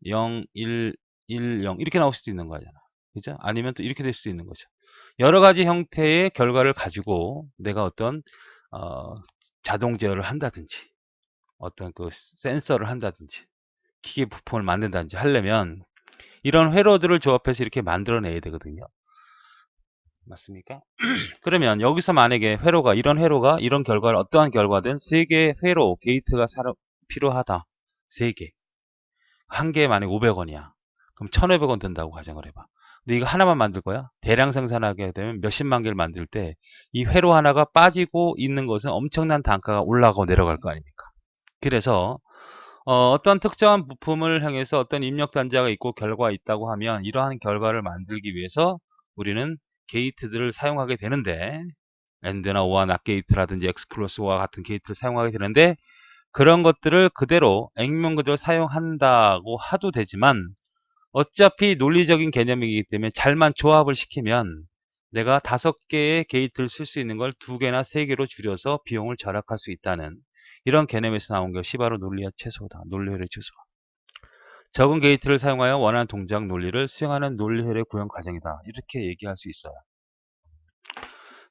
0, 1, 1, 0 이렇게 나올 수도 있는 거잖아. 그죠? 아니면 또 이렇게 될 수도 있는 거죠. 여러 가지 형태의 결과를 가지고 내가 어떤 어, 자동 제어를 한다든지 어떤 그 센서를 한다든지 기계 부품을 만든다든지 하려면 이런 회로들을 조합해서 이렇게 만들어내야 되거든요. 맞습니까? 그러면 여기서 만약에 이런 회로가 이런 결과를 어떠한 결과든 3개의 회로 게이트가 필요하다. 3개. 한 개에 만약에 500원이야. 그럼 1,500원 든다고 가정을 해봐. 근데 이거 하나만 만들 거야? 대량 생산하게 되면 몇십만 개를 만들 때 이 회로 하나가 빠지고 있는 것은 엄청난 단가가 올라가고 내려갈 거 아닙니까? 그래서 어떤 특정한 부품을 향해서 어떤 입력 단자가 있고 결과가 있다고 하면 이러한 결과를 만들기 위해서 우리는 게이트들을 사용하게 되는데 AND나 OR, NOT 게이트라든지 X 플러스 O와 같은 게이트를 사용하게 되는데 그런 것들을 그대로 액면 그대로 사용한다고 하도 되지만 어차피 논리적인 개념이기 때문에 잘만 조합을 시키면 내가 5개의 게이트를 쓸 수 있는 걸 2개나 3개로 줄여서 비용을 절약할 수 있다는 이런 개념에서 나온 것이 바로 논리의 최소다. 논리혈의 최소. 적은 게이트를 사용하여 원하는 동작 논리를 수행하는 논리혈의 구현 과정이다. 이렇게 얘기할 수 있어요.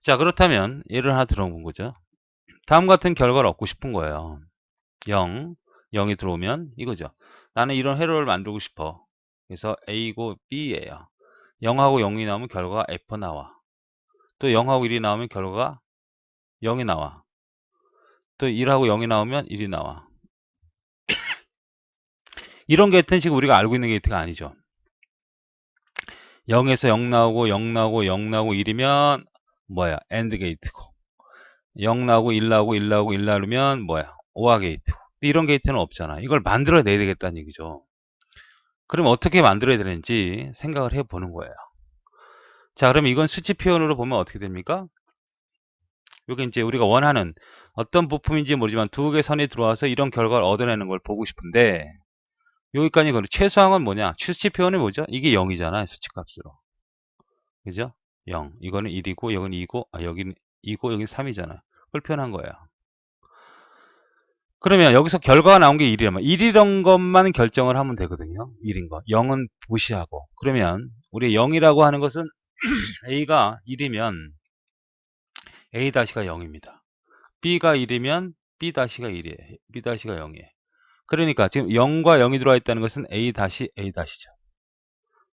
자, 그렇다면 예를 하나 들어본 거죠. 다음 같은 결과를 얻고 싶은 거예요. 0, 0이 들어오면 이거죠. 나는 이런 회로를 만들고 싶어. 그래서 A고 B예요. 0하고 0이 나오면 결과가 F 나와. 또 0하고 1이 나오면 결과가 0이 나와. 또 1하고 0이 나오면 1이 나와. 이런 게이트는 지금 우리가 알고 있는 게이트가 아니죠. 0에서 0 나오고 0 나오고 0 나오고 1이면 뭐야? AND 게이트고. 0 나오고 1 나오고 1 나오고 1 나오면 뭐야? OR 게이트고. 이런 게이트는 없잖아. 이걸 만들어내야 되겠다는 얘기죠. 그럼 어떻게 만들어야 되는지 생각을 해보는 거예요. 자, 그럼 이건 수치 표현으로 보면 어떻게 됩니까? 이게 이제 우리가 원하는 어떤 부품인지 모르지만 두 개의 선이 들어와서 이런 결과를 얻어내는 걸 보고 싶은데 여기까지 그럼 최소한은 뭐냐? 수치 표현이 뭐죠? 이게 0이잖아요. 수치값으로. 그죠? 0. 이거는 1이고 여기는 2고 여기는 2고 여기 3이잖아요. 그걸 표현한 거예요. 그러면 여기서 결과가 나온 게 1이라면 1이란 것만 결정을 하면 되거든요. 1인 거. 0은 무시하고. 그러면 우리 0이라고 하는 것은 A가 1이면 A-가 0입니다. B가 1이면 B-가 1이에요. B-가 0이에요. 그러니까 지금 0과 0이 들어와 있다는 것은 A-죠.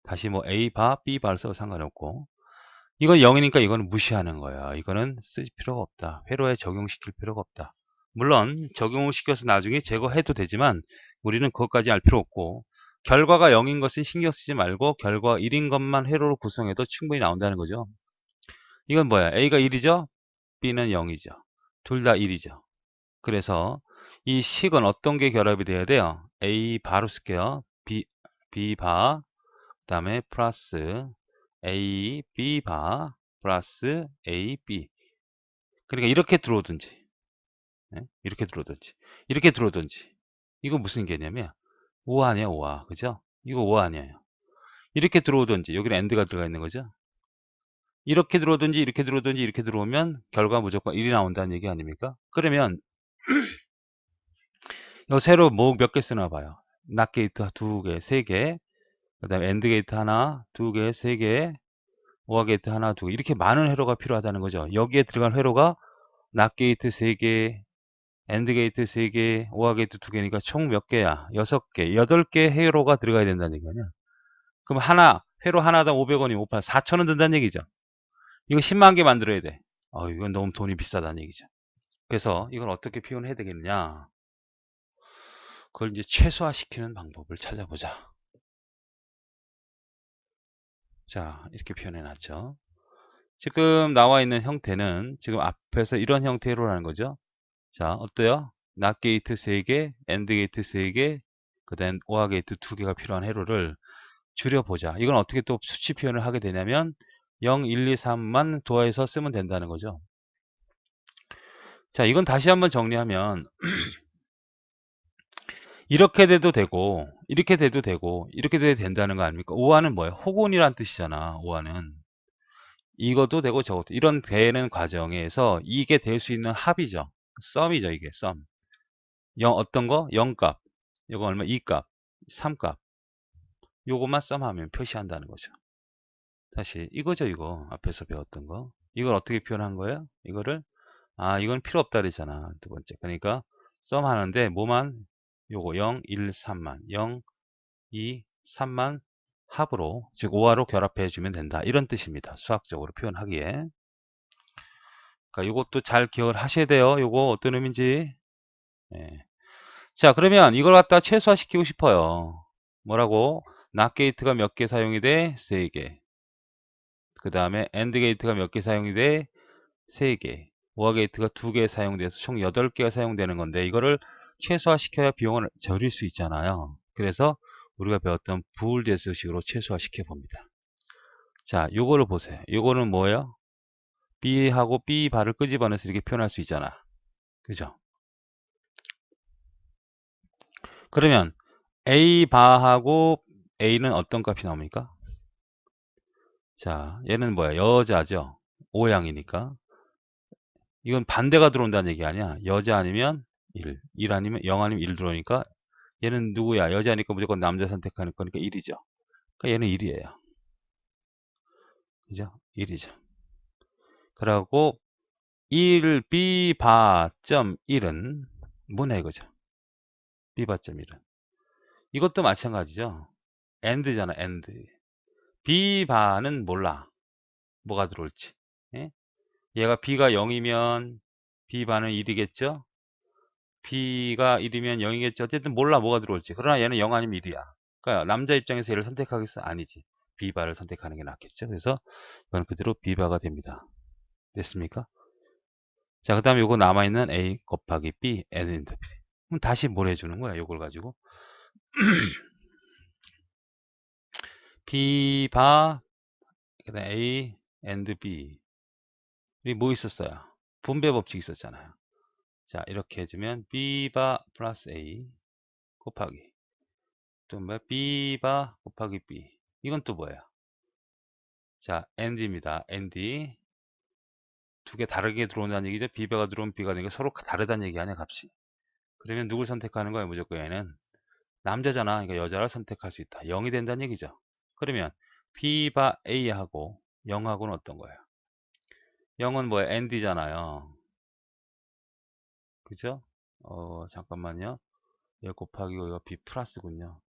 다시 뭐 A 바, B 바를 써도 상관없고. 이건 0이니까 이거는 무시하는 거야. 이거는 쓸 필요가 없다. 회로에 적용시킬 필요가 없다. 물론 적용을 시켜서 나중에 제거해도 되지만 우리는 그것까지 알 필요 없고 결과가 0인 것은 신경 쓰지 말고 결과 1인 것만 회로로 구성해도 충분히 나온다는 거죠. 이건 뭐야? A가 1이죠? B는 0이죠. 둘 다 1이죠. 그래서 이 식은 어떤 게 결합이 돼야 돼요? A 바로 쓸게요. B 바, 그 다음에 플러스 A, B 바, 플러스 A, B. 그러니까 이렇게 들어오든지, 예? 이렇게 들어오든지, 이렇게 들어오든지. 이거 무슨 개념이야? 오화 아니야, 오화. 그죠? 이거 오화 아니에요. 이렇게 들어오든지, 여기는 AND가 들어가 있는 거죠? 이렇게 들어오든지, 이렇게 들어오든지, 이렇게 들어오면 결과 무조건 1이 나온다는 얘기 아닙니까? 그러면 요 새로 뭐 몇 개 쓰나 봐요. 낫 게이트 2개, 3개, 그 다음에 엔드 게이트 하나, 2개, 3개, 오화 게이트 하나, 2개. 이렇게 많은 회로가 필요하다는 거죠. 여기에 들어간 회로가 낫 게이트 3개, 엔드 게이트 3개, 오화 게이트 2개니까 총 몇 개야? 6개, 8개 회로가 들어가야 된다는 얘기냐. 그럼 회로 하나당 500원이면 5 4,000원 든다는 얘기죠. 이거 10만 개 만들어야 돼. 이건 너무 돈이 비싸다는 얘기죠. 그래서 이걸 어떻게 표현해야 되겠느냐. 그걸 이제 최소화시키는 방법을 찾아보자. 자, 이렇게 표현해 놨죠. 지금 나와 있는 형태는 지금 앞에서 이런 형태로라는 거죠. 자, 어때요? 낫 게이트 3개, 엔드 게이트 3개, 그 다음 오화 게이트 2개가 필요한 회로를 줄여보자. 이건 어떻게 또 수치 표현을 하게 되냐면 0, 1, 2, 3만 도화해서 쓰면 된다는 거죠. 자, 이건 다시 한번 정리하면 이렇게 돼도 되고 이렇게 돼도 되고 이렇게 돼도 된다는 거 아닙니까? 오화는 뭐예요? 혹은이란 뜻이잖아. 오화는. 이것도 되고 저것도 이런 되는 과정에서 이게 될 수 있는 합이죠. 썸이죠, 이게 썸. 어떤 거? 0값. 이거 얼마? 2값, 3값. 요것만 썸하면 표시한다는 거죠. 다시 이거죠, 이거. 앞에서 배웠던 거. 이걸 어떻게 표현한 거예요? 이거를 이건 필요 없다 그랬잖아. 두 번째. 그러니까 썸하는데 뭐만 요거 0, 1, 3만 0, 2, 3만 합으로 즉 5화로 결합해 주면 된다. 이런 뜻입니다. 수학적으로 표현하기에. 그러니까 이것도 잘 기억을 하셔야 돼요. 요거 어떤 의미인지. 예. 자, 그러면 이걸 갖다 최소화시키고 싶어요. 뭐라고? 낫 게이트가 몇 개 사용이 돼? 3개. 그 다음에 AND 게이트가 몇 개 사용이 돼? 3개. 오화 게이트가 2개 사용돼서 총 8개가 사용되는 건데 이거를 최소화시켜야 비용을 줄일 수 있잖아요. 그래서 우리가 배웠던 부울제스식으로 최소화시켜 봅니다. 자, 요거를 보세요. 요거는 뭐예요? B하고 B 바를 끄집어내서 이렇게 표현할 수 있잖아. 그죠? 그러면 A 바하고 A는 어떤 값이 나옵니까? 자, 얘는 뭐야? 여자죠. O양이니까. 이건 반대가 들어온다는 얘기 아니야. 여자 아니면 1 아니면 0 아니면 1 들어오니까 얘는 누구야? 여자니까 무조건 남자 선택하는 거니까 1이죠. 그러니까 얘는 1이에요. 그죠? 1이죠. 그러고 1 B 바점 1은 뭐냐 이거죠. B 바점 1은. 이것도 마찬가지죠. AND잖아, AND. B바는 몰라. 뭐가 들어올지. 예? 얘가 B가 0이면 B바는 1이겠죠? B가 1이면 0이겠죠? 어쨌든 몰라 뭐가 들어올지. 그러나 얘는 0 아니면 1이야. 그러니까 남자 입장에서 얘를 선택하겠어? 아니지. B바를 선택하는 게 낫겠죠? 그래서 이건 그대로 B바가 됩니다. 됐습니까? 자, 그 다음에 요거 남아있는 A 곱하기 B, N B. 그럼 다시 뭘 해주는 거야, 요걸 가지고. B 바, 그 다음에 A, and B. 이 뭐 있었어요? 분배 법칙 있었잖아요. 자, 이렇게 해주면 B 바 플러스 A 곱하기. 또 뭐야? B 바 곱하기 B. 이건 또 뭐예요? 자, and입니다. and. 두 개 다르게 들어온다는 얘기죠. B바가 들어오면 B가 되니까 서로 다르다는 얘기 아니야, 값이. 그러면 누굴 선택하는 거야, 무조건 얘는? 남자잖아. 그러니까 여자를 선택할 수 있다. 0이 된다는 얘기죠. 그러면 B바 A하고 0하고는 어떤 거예요? 0은 뭐야? AND잖아요. 그죠? 잠깐만요. 여기 곱하기 이거 B 플러스군요.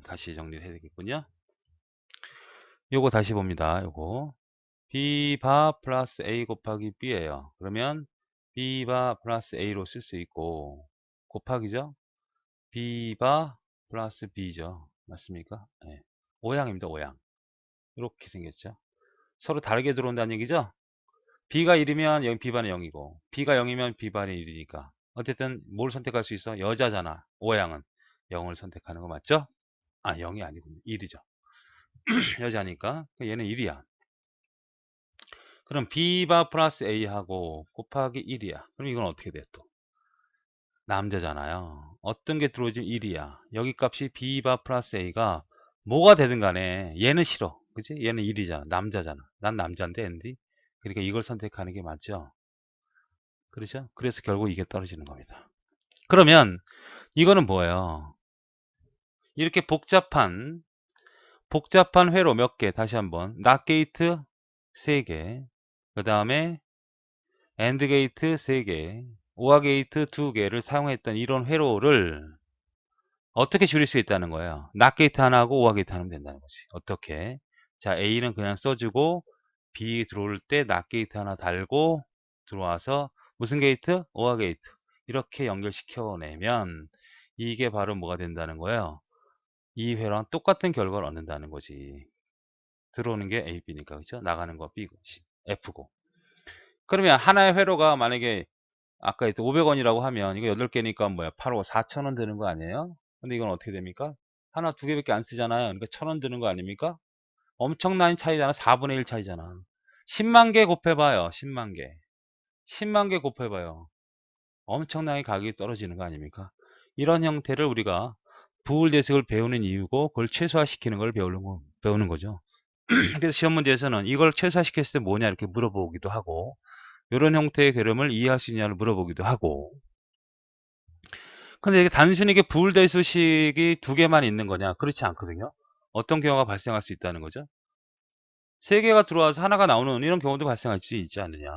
다시 정리를 해야 되겠군요. 요거 다시 봅니다. 요거 B바 플러스 A 곱하기 B예요. 그러면 B바 플러스 A로 쓸 수 있고 곱하기죠? B바 플러스 B죠. 맞습니까? 네. 오양입니다. 오양. 이렇게 생겼죠. 서로 다르게 들어온다는 얘기죠. B가 1이면 B반은 0이고 B가 0이면 B반이 1이니까 어쨌든 뭘 선택할 수 있어? 여자잖아. 오양은 0을 선택하는 거 맞죠? 아, 0이 아니군요. 1이죠. 여자니까 얘는 1이야. 그럼 B바 플러스 A하고 곱하기 1이야. 그럼 이건 어떻게 돼 또? 남자잖아요. 어떤 게 들어오지? 1이야. 여기 값이 B바 플러스 A가 뭐가 되든 간에 얘는 싫어. 그치? 얘는 1이잖아. 남자잖아. 난 남자인데 앤디. 그러니까 이걸 선택하는 게 맞죠? 그렇죠? 그래서 결국 이게 떨어지는 겁니다. 그러면 이거는 뭐예요? 이렇게 복잡한 회로 몇 개, 다시 한번. 낫 게이트 3개, 그 다음에 AND 게이트 3개, OR 게이트 2개를 사용했던 이런 회로를 어떻게 줄일 수 있다는 거예요? 낫 게이트 하나 하고 OR 게이트 하면 된다는 거지. 어떻게? 자, A는 그냥 써주고 B 들어올 때 낫 게이트 하나 달고 들어와서 무슨 게이트? OR 게이트. 이렇게 연결시켜내면 이게 바로 뭐가 된다는 거예요? 이 회랑 똑같은 결과를 얻는다는 거지. 들어오는 게 A, B니까 그죠? 나가는 거 B고 F고. 그러면 하나의 회로가 만약에 아까 500원이라고 하면 이거 8개니까 뭐야? 8호 4,000원 드는 거 아니에요? 근데 이건 어떻게 됩니까? 하나 두 개밖에 안 쓰잖아요. 그러니까 1,000원 드는 거 아닙니까? 엄청난 차이잖아. 4분의 1 차이잖아. 10만 개 곱해봐요. 10만 개. 10만 개 곱해봐요. 엄청나게 가격이 떨어지는 거 아닙니까? 이런 형태를 우리가 부울대식을 배우는 이유고 그걸 최소화시키는 걸 배우는 거죠. 그래서 시험 문제에서는 이걸 최소화시켰을 때 뭐냐 이렇게 물어보기도 하고 이런 형태의 괴름을 이해할 수 있냐를 물어보기도 하고 근데 이게 단순히 이게 부울대수식이 두 개만 있는 거냐? 그렇지 않거든요. 어떤 경우가 발생할 수 있다는 거죠? 세 개가 들어와서 하나가 나오는 이런 경우도 발생할 수 있지 않느냐?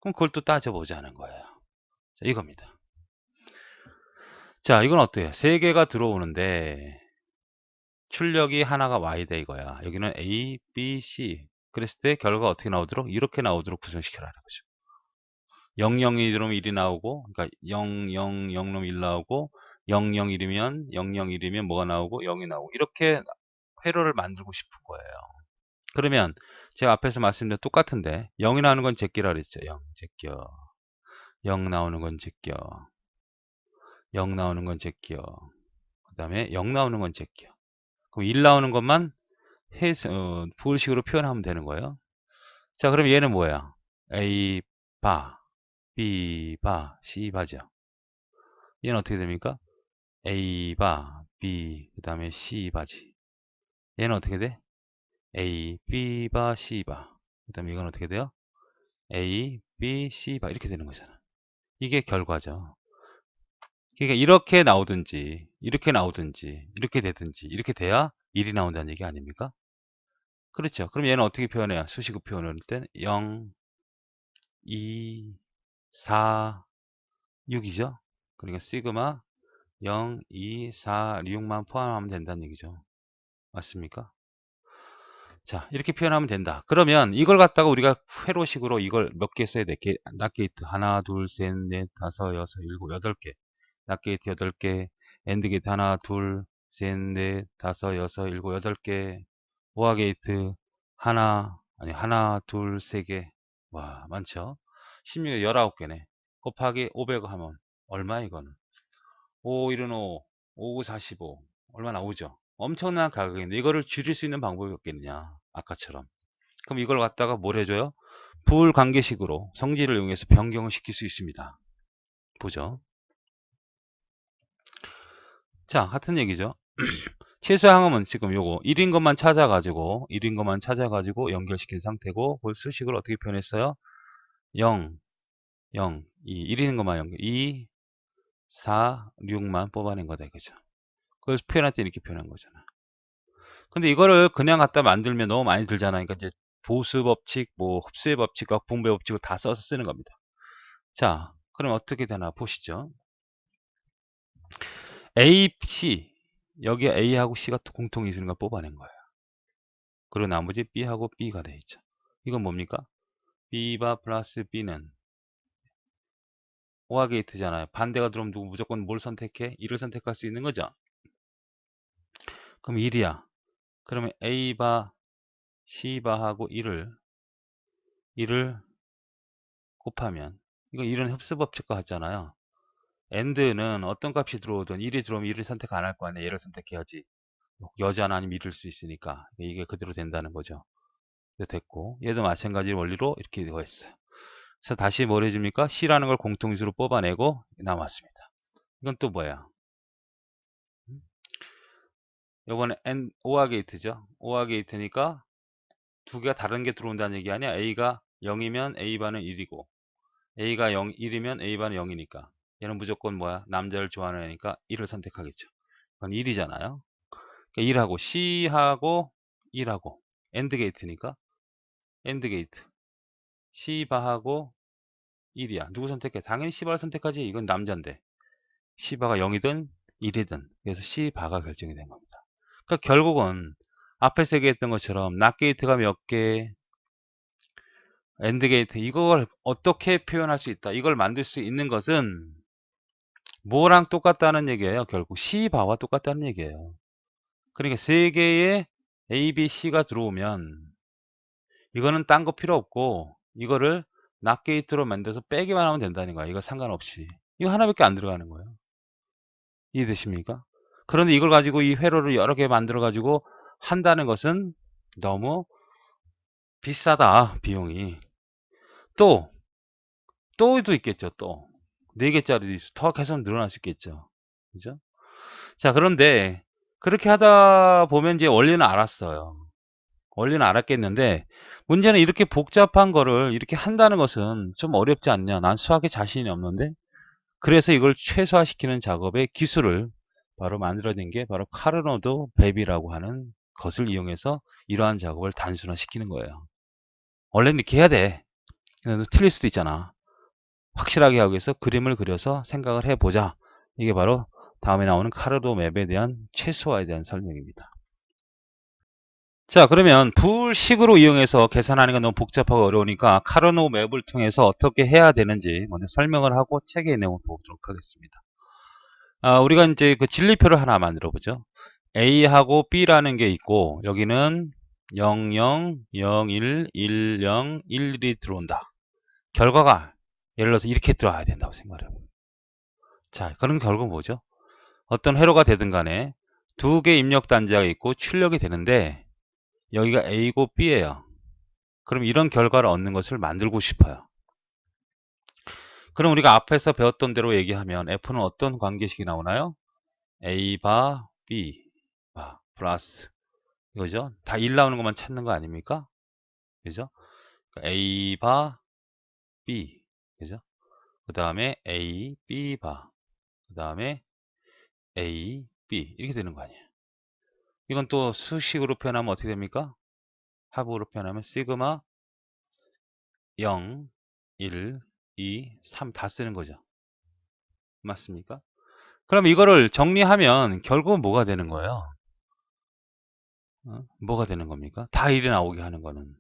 그럼 그걸 또 따져보자는 거예요. 자, 이겁니다. 자, 이건 어때요? 세 개가 들어오는데 출력이 하나가 Y다 이거야. 여기는 A, B, C. 그랬을 때 결과가 어떻게 나오도록? 이렇게 나오도록 구성시켜라는 거죠. 0, 0이 들어오면 1이 나오고, 그러니까 0, 0, 0 놈 1 나오고, 0, 0, 1이면, 0, 0, 1이면 뭐가 나오고, 0이 나오고, 이렇게 회로를 만들고 싶은 거예요. 그러면 제가 앞에서 말씀드린 똑같은데 0이 나오는 건 제끼라 그랬죠. 0 제껴. 0 나오는 건 제껴. 0 나오는 건 제껴. 그 다음에 0 나오는 건 제껴. 그럼 1 나오는 것만 부울식으로 표현하면 되는 거예요. 자, 그럼 얘는 뭐야? A 바, B 바, C 바죠. 얘는 어떻게 됩니까? A 바, B, 그 다음에 C 바지. 얘는 어떻게 돼? A, B 바, C 바. 그 다음에 이건 어떻게 돼요? A, B, C 바 이렇게 되는 거잖아. 이게 결과죠. 그러니까 이렇게 나오든지 이렇게 나오든지 이렇게 되든지 이렇게 돼야 1이 나온다는 얘기 아닙니까? 그렇죠. 그럼 얘는 어떻게 표현해요? 수식어 표현을 할 때 0, 2, 4, 6이죠. 그러니까 시그마 0, 2, 4, 6만 포함하면 된다는 얘기죠. 맞습니까? 자, 이렇게 표현하면 된다. 그러면 이걸 갖다가 우리가 회로식으로 이걸 몇 개 써야 돼? 낫게이트 하나, 둘, 셋, 넷, 다섯, 여섯, 일곱, 여덟 개. 낫게이트 여덟 개. 엔드게이트 하나, 둘, 셋, 넷, 다섯, 여섯, 일곱, 여덟 개. 오아게이트 하나, 둘, 세 개. 와, 많죠? 16에 19개네. 곱하기 500 하면 얼마 이거는? 5, 1은 5, 5, 9, 45. 얼마 나오죠? 엄청난 가격인데 이거를 줄일 수 있는 방법이 없겠느냐? 아까처럼. 그럼 이걸 갖다가 뭘 해줘요? 불관계식으로 성질을 이용해서 변경을 시킬 수 있습니다. 보죠. 자, 같은 얘기죠. 최소의 항음은 지금 요거 1인 것만 찾아가지고 연결시킨 상태고 그걸 수식을 어떻게 표현했어요? 0, 0, 2, 1인 것만 연결 2, 4, 6만 뽑아낸 거다 이거죠. 그걸 표현할 때 이렇게 표현한 거잖아. 근데 이거를 그냥 갖다 만들면 너무 많이 들잖아. 그러니까 이제 보수 법칙, 뭐 흡수의 법칙과 분배 법칙을 다 써서 쓰는 겁니다. 자, 그럼 어떻게 되나 보시죠. A, C. 여기에 A하고 C가 공통 이수니까 뽑아낸 거예요. 그리고 나머지 B하고 B가 돼 있죠. 이건 뭡니까? B바 플러스 B는 오화 게이트잖아요. 반대가 들어오면 누구 무조건 뭘 선택해? 1을 선택할 수 있는 거죠. 그럼 1이야. 그러면 A바 C바하고 1을 곱하면 이거 1은 흡수 법칙과 같잖아요. AND는 어떤 값이 들어오든 1이 들어오면 1을 선택 안 할 거 아니에요. 얘를 선택해야지. 여자나 아니면 1일 수 있으니까 이게 그대로 된다는 거죠. 됐고 얘도 마찬가지 원리로 이렇게 되어 있어요. 그래서 다시 뭘 해줍니까? C라는 걸 공통인수로 뽑아내고 나왔습니다. 이건 또 뭐야? 요거는 OR 게이트죠. OR 게이트니까 두 개가 다른 게 들어온다는 얘기 아니야. A가 0이면 A반은 1이고 A가 1이면 A반은 0이니까 얘는 무조건 뭐야? 남자를 좋아하는 애니까 1을 선택하겠죠. 그건 1이잖아요. 그러니까 1하고 C하고 1하고 AND 게이트니까 AND 게이트 C바하고 1이야. 누구 선택해? 당연히 C바를 선택하지. 이건 남자인데 C바가 0이든 1이든 그래서 C바가 결정이 된 겁니다. 그러니까 결국은 앞에서 얘기했던 것처럼 낫 게이트가 몇 개, 엔드 게이트 이걸 어떻게 표현할 수 있다. 이걸 만들 수 있는 것은 뭐랑 똑같다는 얘기예요. 결국 C바와 똑같다는 얘기예요. 그러니까 세 개의 A, B, C가 들어오면 이거는 딴 거 필요 없고 이거를 낫 게이트로 만들어서 빼기만 하면 된다는 거야. 이거 상관없이. 이거 하나밖에 안 들어가는 거예요. 이해되십니까? 그런데 이걸 가지고 이 회로를 여러 개 만들어 가지고 한다는 것은 너무 비싸다. 비용이. 또 또도 있겠죠. 또 4개짜리도 있어. 더 계속 늘어날 수 있겠죠. 그죠? 자, 그런데 그렇게 하다 보면 이제 원리는 알았어요. 원리는 알았겠는데 문제는 이렇게 복잡한 거를 이렇게 한다는 것은 좀 어렵지 않냐. 난 수학에 자신이 없는데 그래서 이걸 최소화시키는 작업의 기술을 바로 만들어낸 게 바로 카르노드 웹이라고 하는 것을 이용해서 이러한 작업을 단순화시키는 거예요. 원래는 이렇게 해야 돼. 근데 틀릴 수도 있잖아. 확실하게 하기 위해서 그림을 그려서 생각을 해보자. 이게 바로 다음에 나오는 카르노 맵에 대한 최소화에 대한 설명입니다. 자, 그러면 불식으로 이용해서 계산하는 건 너무 복잡하고 어려우니까 카르노 맵을 통해서 어떻게 해야 되는지 먼저 설명을 하고 책의 내용을 보도록 하겠습니다. 우리가 이제 그 진리표를 하나 만들어 보죠. A하고 B라는 게 있고 여기는 0, 0, 0, 1, 1, 0, 1, 1이 들어온다. 결과가 예를 들어서 이렇게 들어와야 된다고 생각을 해요. 자, 그럼 결국 뭐죠? 어떤 회로가 되든 간에 두 개 입력 단자가 있고 출력이 되는데 여기가 A고 B예요. 그럼 이런 결과를 얻는 것을 만들고 싶어요. 그럼 우리가 앞에서 배웠던 대로 얘기하면 F는 어떤 관계식이 나오나요? A 바 B 바 플러스 이거죠. 다 1 나오는 것만 찾는 거 아닙니까? 그죠? A 바 B 그죠? 그 다음에 A B 바 그 다음에 A B 이렇게 되는 거 아니에요. 이건 또 수식으로 표현하면 어떻게 됩니까? 합으로 표현하면 시그마 0 1 2 3 다 쓰는 거죠. 맞습니까? 그럼 이거를 정리하면 결국은 뭐가 되는 거예요? 뭐가 되는 겁니까? 다 1이 나오게 하는 거는.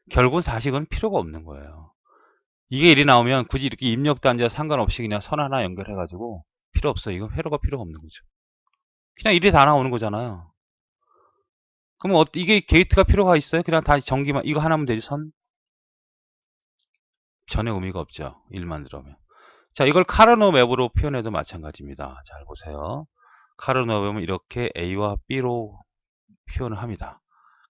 결국은 사실은 필요가 없는 거예요. 이게 1이 나오면 굳이 이렇게 입력 단자 상관없이 그냥 선 하나 연결해가지고 필요 없어요. 이건 회로가 필요가 없는 거죠. 그냥 1이 다 나오는 거잖아요. 그럼 이게 게이트가 필요가 있어요? 그냥 다 전기만 이거 하나면 되지 선? 전혀 의미가 없죠. 1만 들어오면. 자, 이걸 카르노 맵으로 표현해도 마찬가지입니다. 잘 보세요. 카르노 맵은 이렇게 A와 B로 표현을 합니다.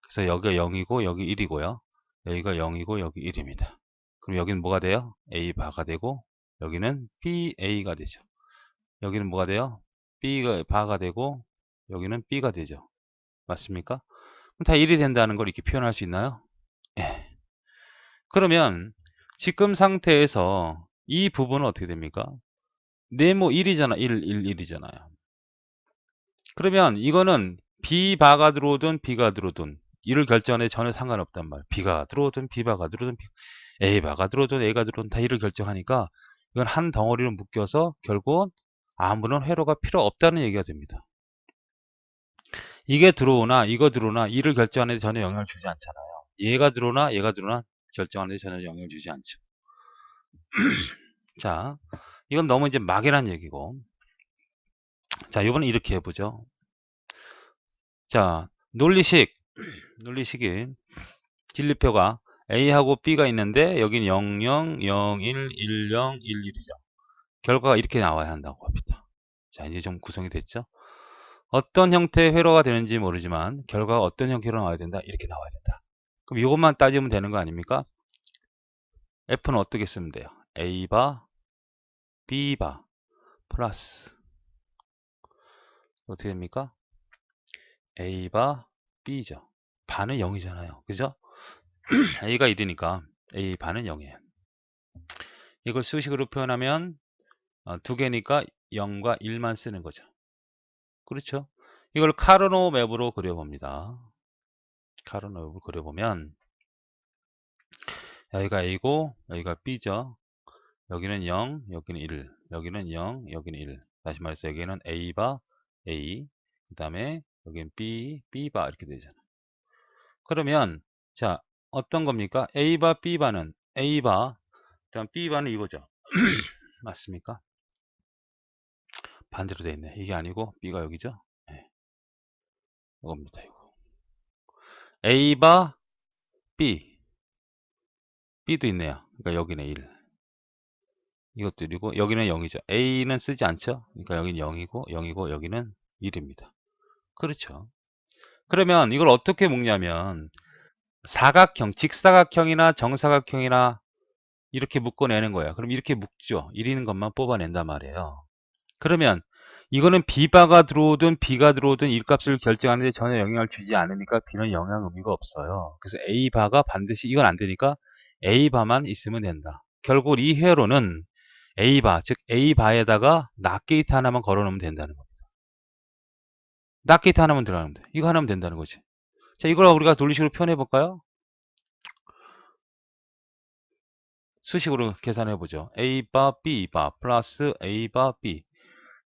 그래서 여기가 0이고 여기 1이고요. 여기가 0이고 여기 1입니다. 그럼 여기는 뭐가 돼요? A 바가 되고 여기는 BA가 되죠. 여기는 뭐가 돼요? B가 바가 되고 여기는 B가 되죠. 맞습니까? 그럼 다 1이 된다는 걸 이렇게 표현할 수 있나요? 예. 그러면 지금 상태에서 이 부분은 어떻게 됩니까? 네모 1이잖아. 1, 1, 1이잖아요. 그러면 이거는 B바가 들어오든 B가 들어오든 이를 결정하는 데 전혀 상관없단 말이에요. B가 들어오든 B바가 들어오든 A바가 들어오든 A가 들어오든 다 이를 결정하니까 이건 한 덩어리로 묶여서 결국은 아무런 회로가 필요 없다는 얘기가 됩니다. 이게 들어오나 이거 들어오나 이를 결정하는 데 전혀 영향을 주지 않잖아요. 얘가 들어오나 얘가 들어오나 결정하는 데 전혀 영향을 주지 않죠. 자, 이건 너무 이제 막연한 얘기고. 자, 이번엔 이렇게 해보죠. 자, 논리식이 진리표가 A하고 B가 있는데 여기는 0, 0, 0, 1, 1, 0, 1, 1이죠. 결과가 이렇게 나와야 한다고 합니다. 자, 이제 좀 구성이 됐죠? 어떤 형태의 회로가 되는지 모르지만 결과가 어떤 형태로 나와야 된다? 이렇게 나와야 된다. 그럼 이것만 따지면 되는 거 아닙니까? F는 어떻게 쓰면 돼요? A바, B바, 플러스 어떻게 됩니까? A바, B죠. 반은 0이잖아요. 그죠? A가 1이니까 A 반은 0이에요. 이걸 수식으로 표현하면 두 개니까 0과 1만 쓰는 거죠. 그렇죠? 이걸 카르노 맵으로 그려봅니다. 카르노 맵으로 그려보면 여기가 A고 여기가 B죠. 여기는 0, 여기는 1, 여기는 0, 여기는 1. 다시 말해서 여기는 A바 A, 그 다음에 여기는 B, B바 이렇게 되잖아. 그러면 자 어떤 겁니까? A바 B바는 A바, 그다음 B바는 이거죠. 맞습니까? 반대로 돼 있네. 이게 아니고 B가 여기죠. 네, 이겁니다. 이거. A바 B, B도 있네요. 그러니까 여기는 1. 이것도 1이고 여기는 0이죠. A는 쓰지 않죠. 그러니까 여기는 0이고 0이고 여기는 1입니다. 그렇죠. 그러면 이걸 어떻게 묶냐면 사각형, 직사각형이나 정사각형이나 이렇게 묶어내는 거야. 그럼 이렇게 묶죠. 1있는 것만 뽑아낸단 말이에요. 그러면 이거는 B바가 들어오든 B가 들어오든 1값을 결정하는데 전혀 영향을 주지 않으니까 B는 영향 의미가 없어요. 그래서 A바가 반드시 이건 안 되니까 A바만 있으면 된다. 결국 이 회로는 A바, 즉 A바에다가 낫게이트 하나만 걸어놓으면 된다는 겁니다. 낫게이트 하나만 들어가면 돼. 이거 하나면 된다는 거지. 자, 이걸 우리가 논리식으로 표현해 볼까요? 수식으로 계산해 보죠. A바 B바 플러스 A바 B.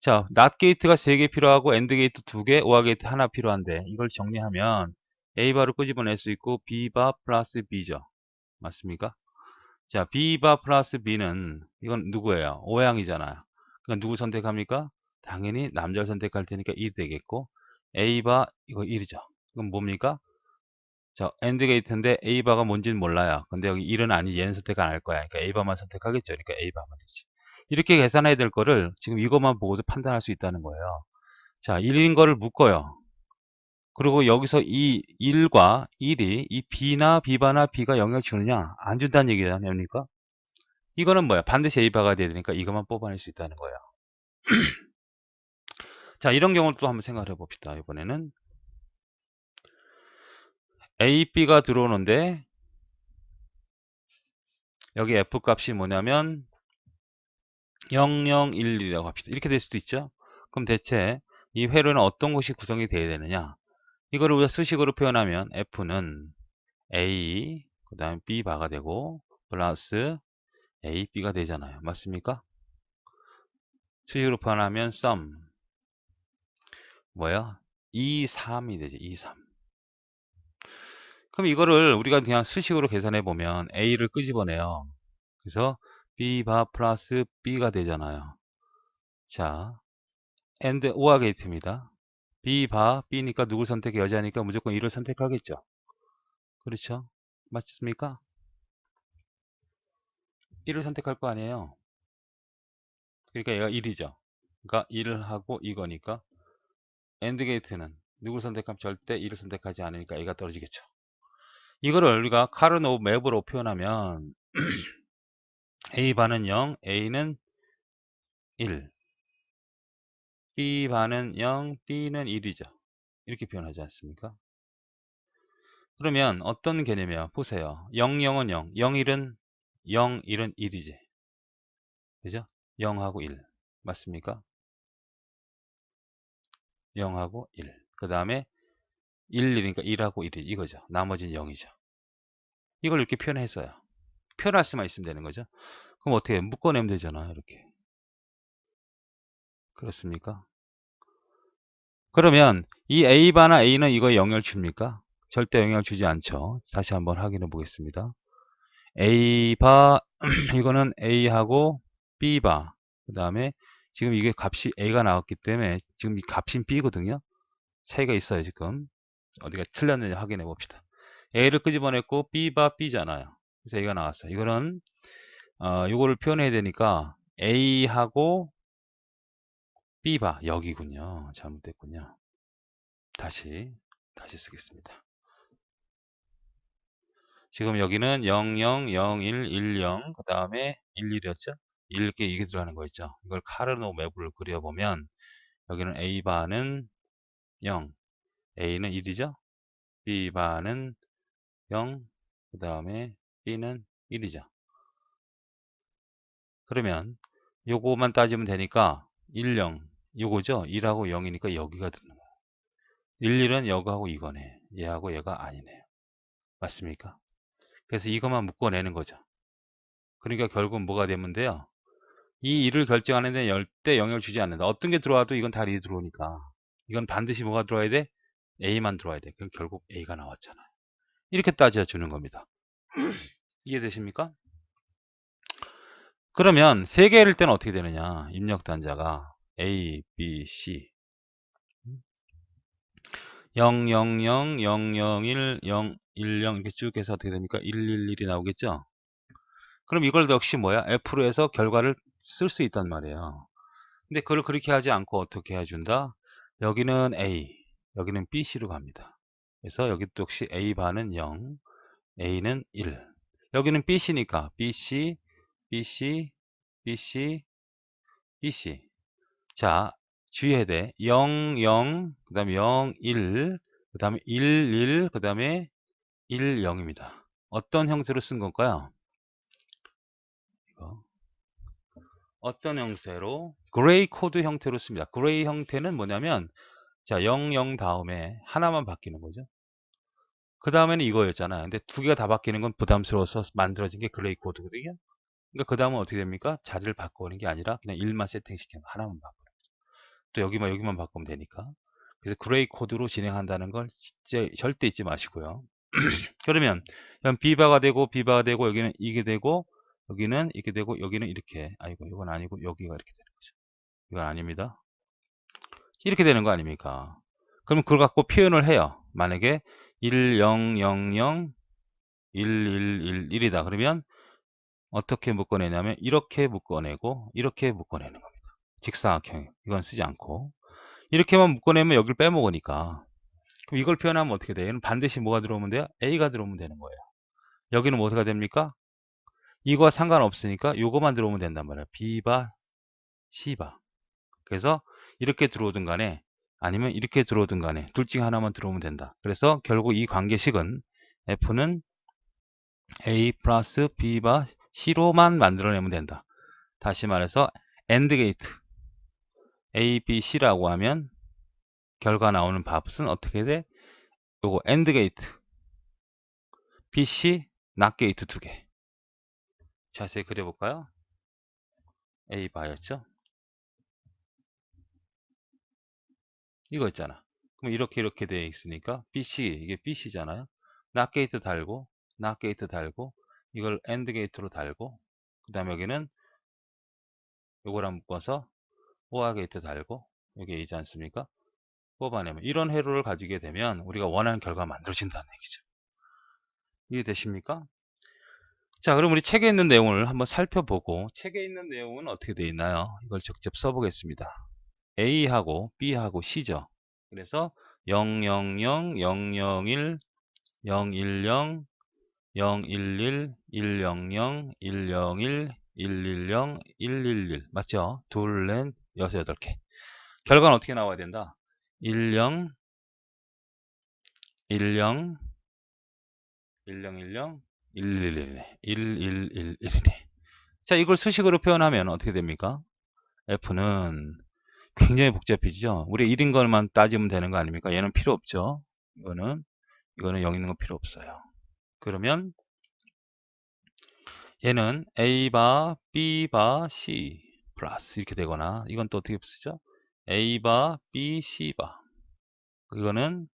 자, not 게이트가 3개 필요하고 AND 게이트 2개, OR 게이트 하나 필요한데 이걸 정리하면 A바를 끄집어낼 수 있고 B바 플러스 B죠. 맞습니까? 자, B바 플러스 B는 이건 누구예요? O양이잖아요. 그럼 누구 선택합니까? 당연히 남자를 선택할 테니까 1이 되겠고 A바 이거 1이죠. 그럼 뭡니까? 자, AND 게이트인데 A바가 뭔지는 몰라요. 근데 여기 1은 아니 얘는 선택 안 할 거야. 그러니까 A바만 선택하겠죠. 그러니까 A바만 되지. 이렇게 계산해야 될 거를 지금 이것만 보고도 판단할 수 있다는 거예요. 자, 1인 거를 묶어요. 그리고 여기서 이 1과 1이 이 B나 B바나 B가 영향을 주느냐? 안 준다는 얘기 아닙니까? 이거는 뭐야? 반드시 A바가 돼야 되니까 이것만 뽑아낼 수 있다는 거예요. 자, 이런 경우를 또 한번 생각해 봅시다. 이번에는 A, B가 들어오는데 여기 F 값이 뭐냐면 0011이라고 합시다. 이렇게 될 수도 있죠. 그럼 대체 이 회로는 어떤 것이 구성이 되어야 되느냐? 이거를 우리가 수식으로 표현하면 F는 A, 그 다음에 B 바가 되고 플러스 A, B가 되잖아요. 맞습니까? 수식으로 표현하면 sum 뭐예요? 2, 3이 되지. 2, 3. 그럼 이거를 우리가 그냥 수식으로 계산해 보면 A를 끄집어내요. 그래서 B 바 플러스 B가 되잖아요. 자, and 오화 게이트입니다. B 바 B니까 누굴 선택해? 여자니까 무조건 1을 선택하겠죠. 그렇죠? 맞습니까? 1을 선택할 거 아니에요. 그러니까 얘가 1이죠. 그러니까 1을 하고 이거니까 AND 게이트는 누굴 선택하면 절대 1을 선택하지 않으니까 A가 떨어지겠죠. 이거를 우리가 카르노 맵으로 표현하면 A 반은 0, A는 1, B 반은 0, B는 1이죠. 이렇게 표현하지 않습니까? 그러면 어떤 개념이야? 보세요. 0, 0은 0, 0, 1은 0, 1은 1이지. 그죠? 0하고 1. 맞습니까? 0하고 1. 그 다음에 1, 1이니까 1하고 1이 이거죠. 나머지는 0이죠. 이걸 이렇게 표현했어요. 표현할 수만 있으면 되는 거죠. 그럼 어떻게 해? 묶어내면 되잖아. 이렇게. 그렇습니까? 그러면 이 A바나 A는 이거에 영향을 줍니까? 절대 영향을 주지 않죠. 다시 한번 확인해 보겠습니다. A바 이거는 A하고 B바 그 다음에 지금 이게 값이 A가 나왔기 때문에 지금 이 값인 B거든요. 차이가 있어요. 지금 어디가 틀렸는지 확인해 봅시다. A를 끄집어냈고 B바 B잖아요. 그래서 A가 나왔어요. 이거는 이거를 표현해야 되니까 A하고 B바 여기군요. 잘못됐군요. 다시 쓰겠습니다. 지금 여기는 00, 01, 10, 그 다음에 11이었죠? 이게 들어가는 거 있죠? 이걸 카르노 맵을 그려보면 여기는 A바는 0, A는 1이죠? B바는 0, 그 다음에 B는 1이죠. 그러면 요거만 따지면 되니까 1, 0, 요거죠? 1하고 0이니까 여기가 드는 거예요. 1, 1은 여기하고 이거네. 얘하고 얘가 아니네요. 맞습니까? 그래서 이것만 묶어내는 거죠. 그러니까 결국 뭐가 되면 돼요? 이 일을 결정하는 데 절대 영향을 주지 않는다. 어떤 게 들어와도 이건 다 일이 들어오니까. 이건 반드시 뭐가 들어와야 돼? A만 들어와야 돼. 그럼 결국 A가 나왔잖아요. 이렇게 따져주는 겁니다. 이해되십니까? 그러면 세 개일 때는 어떻게 되느냐? 입력 단자가 A, B, C 0, 0, 0, 0, 0, 1, 0, 1, 0 이렇게 쭉 해서 어떻게 됩니까? 1, 1, 1이 나오겠죠? 그럼 이걸 역시 뭐야? F로 해서 결과를 쓸 수 있단 말이에요. 근데 그걸 그렇게 하지 않고 어떻게 해준다? 여기는 A, 여기는 BC로 갑니다. 그래서 여기 또 역시 A 반은 0, A는 1. 여기는 BC니까 BC, BC, BC, BC. 자, 주의해야 돼. 0, 0, 그 다음에 0, 1, 그 다음에 1, 1, 그 다음에 1, 0입니다. 어떤 형태로 쓴 걸까요? 이거. 어떤 형태로? 그레이 코드 형태로 씁니다. 그레이 형태는 뭐냐면 자, 0, 0 다음에 하나만 바뀌는 거죠. 그 다음에는 이거였잖아요. 근데 두 개가 다 바뀌는 건 부담스러워서 만들어진 게 그레이 코드거든요. 그러니까 그 다음은 어떻게 됩니까? 자리를 바꾸는 게 아니라 그냥 1만 세팅시키는 거 하나만 바꿔. 또 여기만 바꾸면 되니까. 그래서 그레이 코드로 진행한다는 걸 진짜 절대 잊지 마시고요. 그러면 B바가 되고 B바가 되고 여기는 이게 되고 여기는 이렇게 되고 여기는 이렇게 아이고 이건 아니고 여기가 이렇게 되는 거죠. 이건 아닙니다. 이렇게 되는 거 아닙니까? 그럼 그걸 갖고 표현을 해요. 만약에 1, 0, 0, 0, 1, 1, 1, 1이다. 그러면 어떻게 묶어내냐면 이렇게 묶어내고 이렇게 묶어내는 겁니다. 직사각형. 이건 쓰지 않고. 이렇게만 묶어내면 여기를 빼먹으니까. 그럼 이걸 표현하면 어떻게 돼요? 얘는 반드시 뭐가 들어오면 돼요? A가 들어오면 되는 거예요. 여기는 뭐가 됩니까? 이거와 상관없으니까 이거만 들어오면 된단 말이에요. B바, C바. 그래서 이렇게 들어오든 간에 아니면 이렇게 들어오든 간에 둘 중에 하나만 들어오면 된다. 그래서 결국 이 관계식은 F는 A 플러스 B바 C로만 만들어내면 된다. 다시 말해서 AND 게이트 A, B, C라고 하면 결과 나오는 밥은 어떻게 돼? 요거 AND 게이트 B, C, NOT 게이트 두 개. 자세히 그려볼까요? A 바였죠? 이거 있잖아. 그럼 이렇게 되어 있으니까 BC, 이게 BC잖아요. not 게이트 달고, not 게이트 달고, 이걸 AND 게이트로 달고, 그 다음에 여기는 요거랑 묶어서 OR 게이트 달고, 여기 A지 않습니까? 뽑아내면 이런 회로를 가지게 되면 우리가 원하는 결과가 만들어진다는 얘기죠. 이해되십니까? 자, 그럼 우리 책에 있는 내용을 한번 살펴보고, 책에 있는 내용은 어떻게 되어 있나요? 이걸 직접 써보겠습니다. A하고 B하고 C죠. 그래서 0, 0, 0, 0, 0, 1, 0, 1, 0, 0, 1, 1, 1, 0, 0, 1, 0, 1, 1, 1, 0, 1, 1, 1. 맞죠? 둘, 넷, 여섯, 여덟 개. 결과는 어떻게 나와야 된다? 1, 0, 1, 0, 1, 0, 1, 0, 1, 1, 1, 1, 1, 1, 1이네. 자, 이걸 수식으로 표현하면 어떻게 됩니까? F는 굉장히 복잡해지죠. 우리 1인 것만 따지면 되는 거 아닙니까? 얘는 필요 없죠. 이거는 0 있는 거 필요 없어요. 그러면 얘는 A바, B바, C 플러스 이렇게 되거나, 이건 또 어떻게 쓰죠? A바, B, C바. 이거는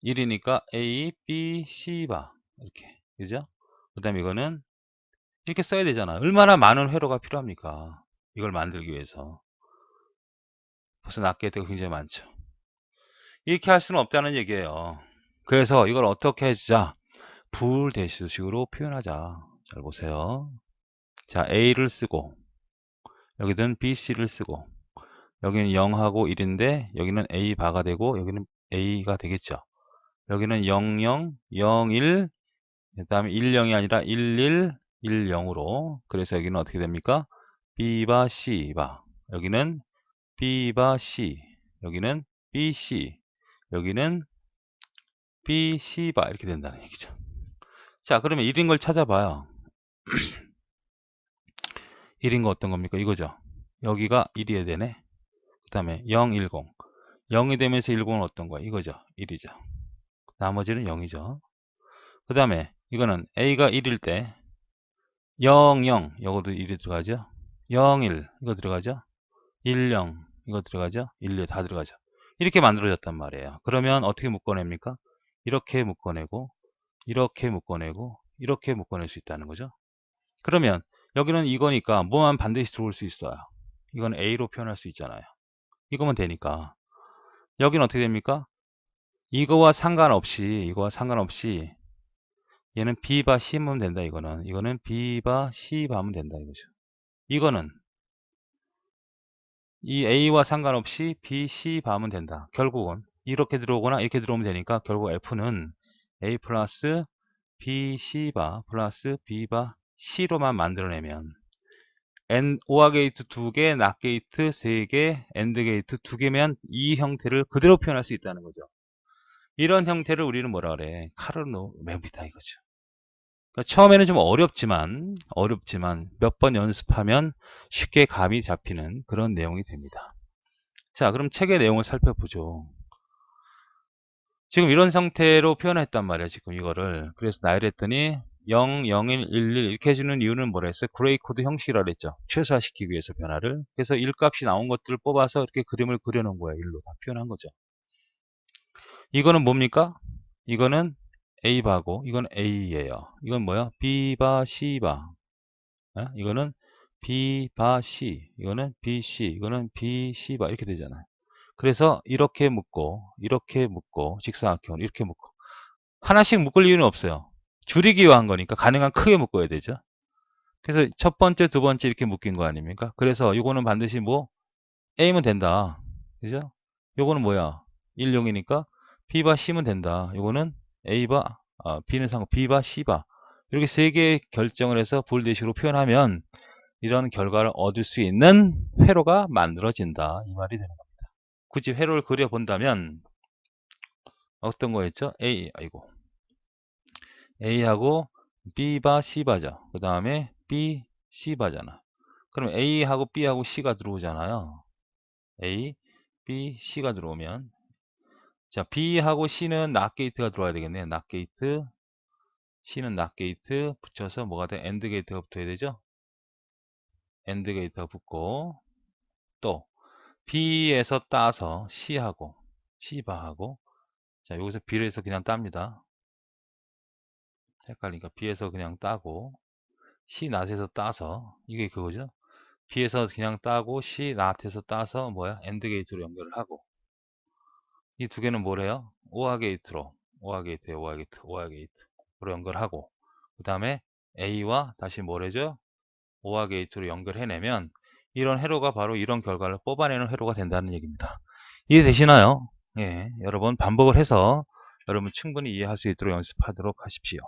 1이니까 A, B, C바 이렇게, 그죠? 그 다음에 이거는 이렇게 써야 되잖아. 얼마나 많은 회로가 필요합니까? 이걸 만들기 위해서. 벌써 낱개가 굉장히 많죠. 이렇게 할 수는 없다는 얘기예요. 그래서 이걸 어떻게 해주자? 불대시식으로 표현하자. 잘 보세요. 자, A를 쓰고, 여기든 BC를 쓰고, 여기는 0하고 1인데 여기는 A 바가 되고 여기는 A가 되겠죠. 여기는 0, 0, 0, 1, 그 다음에 1, 0이 아니라 1, 1, 1, 0으로. 그래서 여기는 어떻게 됩니까? B바 C바. 여기는 B바 C. 여기는 BC. 여기는 BC바. 이렇게 된다는 얘기죠. 자, 그러면 1인 걸 찾아봐요. 1인 거 어떤 겁니까? 이거죠. 여기가 1이어야 되네. 그 다음에 0, 10. 0이 되면서 10은 어떤 거야? 이거죠. 1이죠. 나머지는 0이죠. 그 다음에 이거는 A가 1일 때 0, 0 이것도 1이 들어가죠. 0, 1 이거 들어가죠. 1, 0 이거 들어가죠. 1, 2 다 들어가죠. 이렇게 만들어졌단 말이에요. 그러면 어떻게 묶어냅니까? 이렇게 묶어내고 이렇게 묶어내고 이렇게 묶어낼 수 있다는 거죠. 그러면 여기는 이거니까 뭐만 반드시 들어올 수 있어요. 이건 A로 표현할 수 있잖아요. 이거면 되니까. 여기는 어떻게 됩니까? 이거와 상관없이 얘는 B바 C면 된다. 이거는 B바 C바 하면 된다 이거죠. 이거는 이 A와 상관없이 B, C 바하면 된다. 결국은 이렇게 들어오거나 이렇게 들어오면 되니까 결국 F는 A 플러스 B, C 바 플러스 B 바 C로만 만들어내면 OR 게이트 2개, NOT 게이트 3개, AND 게이트 2개면 이 형태를 그대로 표현할 수 있다는 거죠. 이런 형태를 우리는 뭐라 그래? 카르노 맵이다 이거죠. 그러니까 처음에는 좀 어렵지만 몇 번 연습하면 쉽게 감이 잡히는 그런 내용이 됩니다. 자, 그럼 책의 내용을 살펴보죠. 지금 이런 상태로 표현했단 말이에요. 지금 이거를. 그래서 나열 했더니 0, 0, 1, 1, 1 이렇게 해주는 이유는 뭐라 했어요? 그레이 코드 형식이라 그랬죠. 최소화시키기 위해서 변화를. 그래서 1값이 나온 것들을 뽑아서 이렇게 그림을 그려놓은 거예요. 1로 다 표현한 거죠. 이거는 뭡니까? 이거는 A바고 이건 A예요. 이건 뭐야? B바 C바. 이거는 B바 C. 이거는 BC. 이거는 BC바. 이렇게 되잖아요. 그래서 이렇게 묶고 직사각형 이렇게 묶고 하나씩 묶을 이유는 없어요. 줄이기 위한 거니까 가능한 크게 묶어야 되죠. 그래서 첫 번째, 두 번째 이렇게 묶인 거 아닙니까? 그래서 이거는 반드시 뭐 A면 된다. 그죠? 요거는 뭐야? 1용이니까 B바 C면 된다. 요거는 A바 B는 B바 C바 이렇게 세 개 결정을 해서 볼대식으로 표현하면 이런 결과를 얻을 수 있는 회로가 만들어진다. 이 말이 되는 겁니다. 굳이 회로를 그려본다면 어떤 거였죠? A하고 B바 C바죠. 그 다음에 B, C바잖아. 그럼 A하고 B하고 C가 들어오잖아요. A, B, C가 들어오면 자 B하고 C는 낫 게이트가 들어와야 되겠네요. 낫 게이트, C는 낫 게이트 붙여서 뭐가 돼? AND 게이트가 붙어야 되죠. AND 게이트가 붙고 또 B에서 따서 C하고 C바하고 자 여기서 B에서 그냥 땁니다. 헷갈리니까 B에서 그냥 따고 C 낫에서 따서 이게 그거죠. B에서 그냥 따고 C 낫에서 따서 뭐야? 엔드 게이트로 연결을 하고 이 두 개는 뭐래요? 오아 게이트로 오아 게이트에 오아 게이트 오아 게이트로 연결하고 그 다음에 A와 다시 뭐래죠? 오아 게이트로 연결해내면 이런 회로가 바로 이런 결과를 뽑아내는 회로가 된다는 얘기입니다. 이해되시나요? 예, 여러분 반복을 해서 여러분 충분히 이해할 수 있도록 연습하도록 하십시오.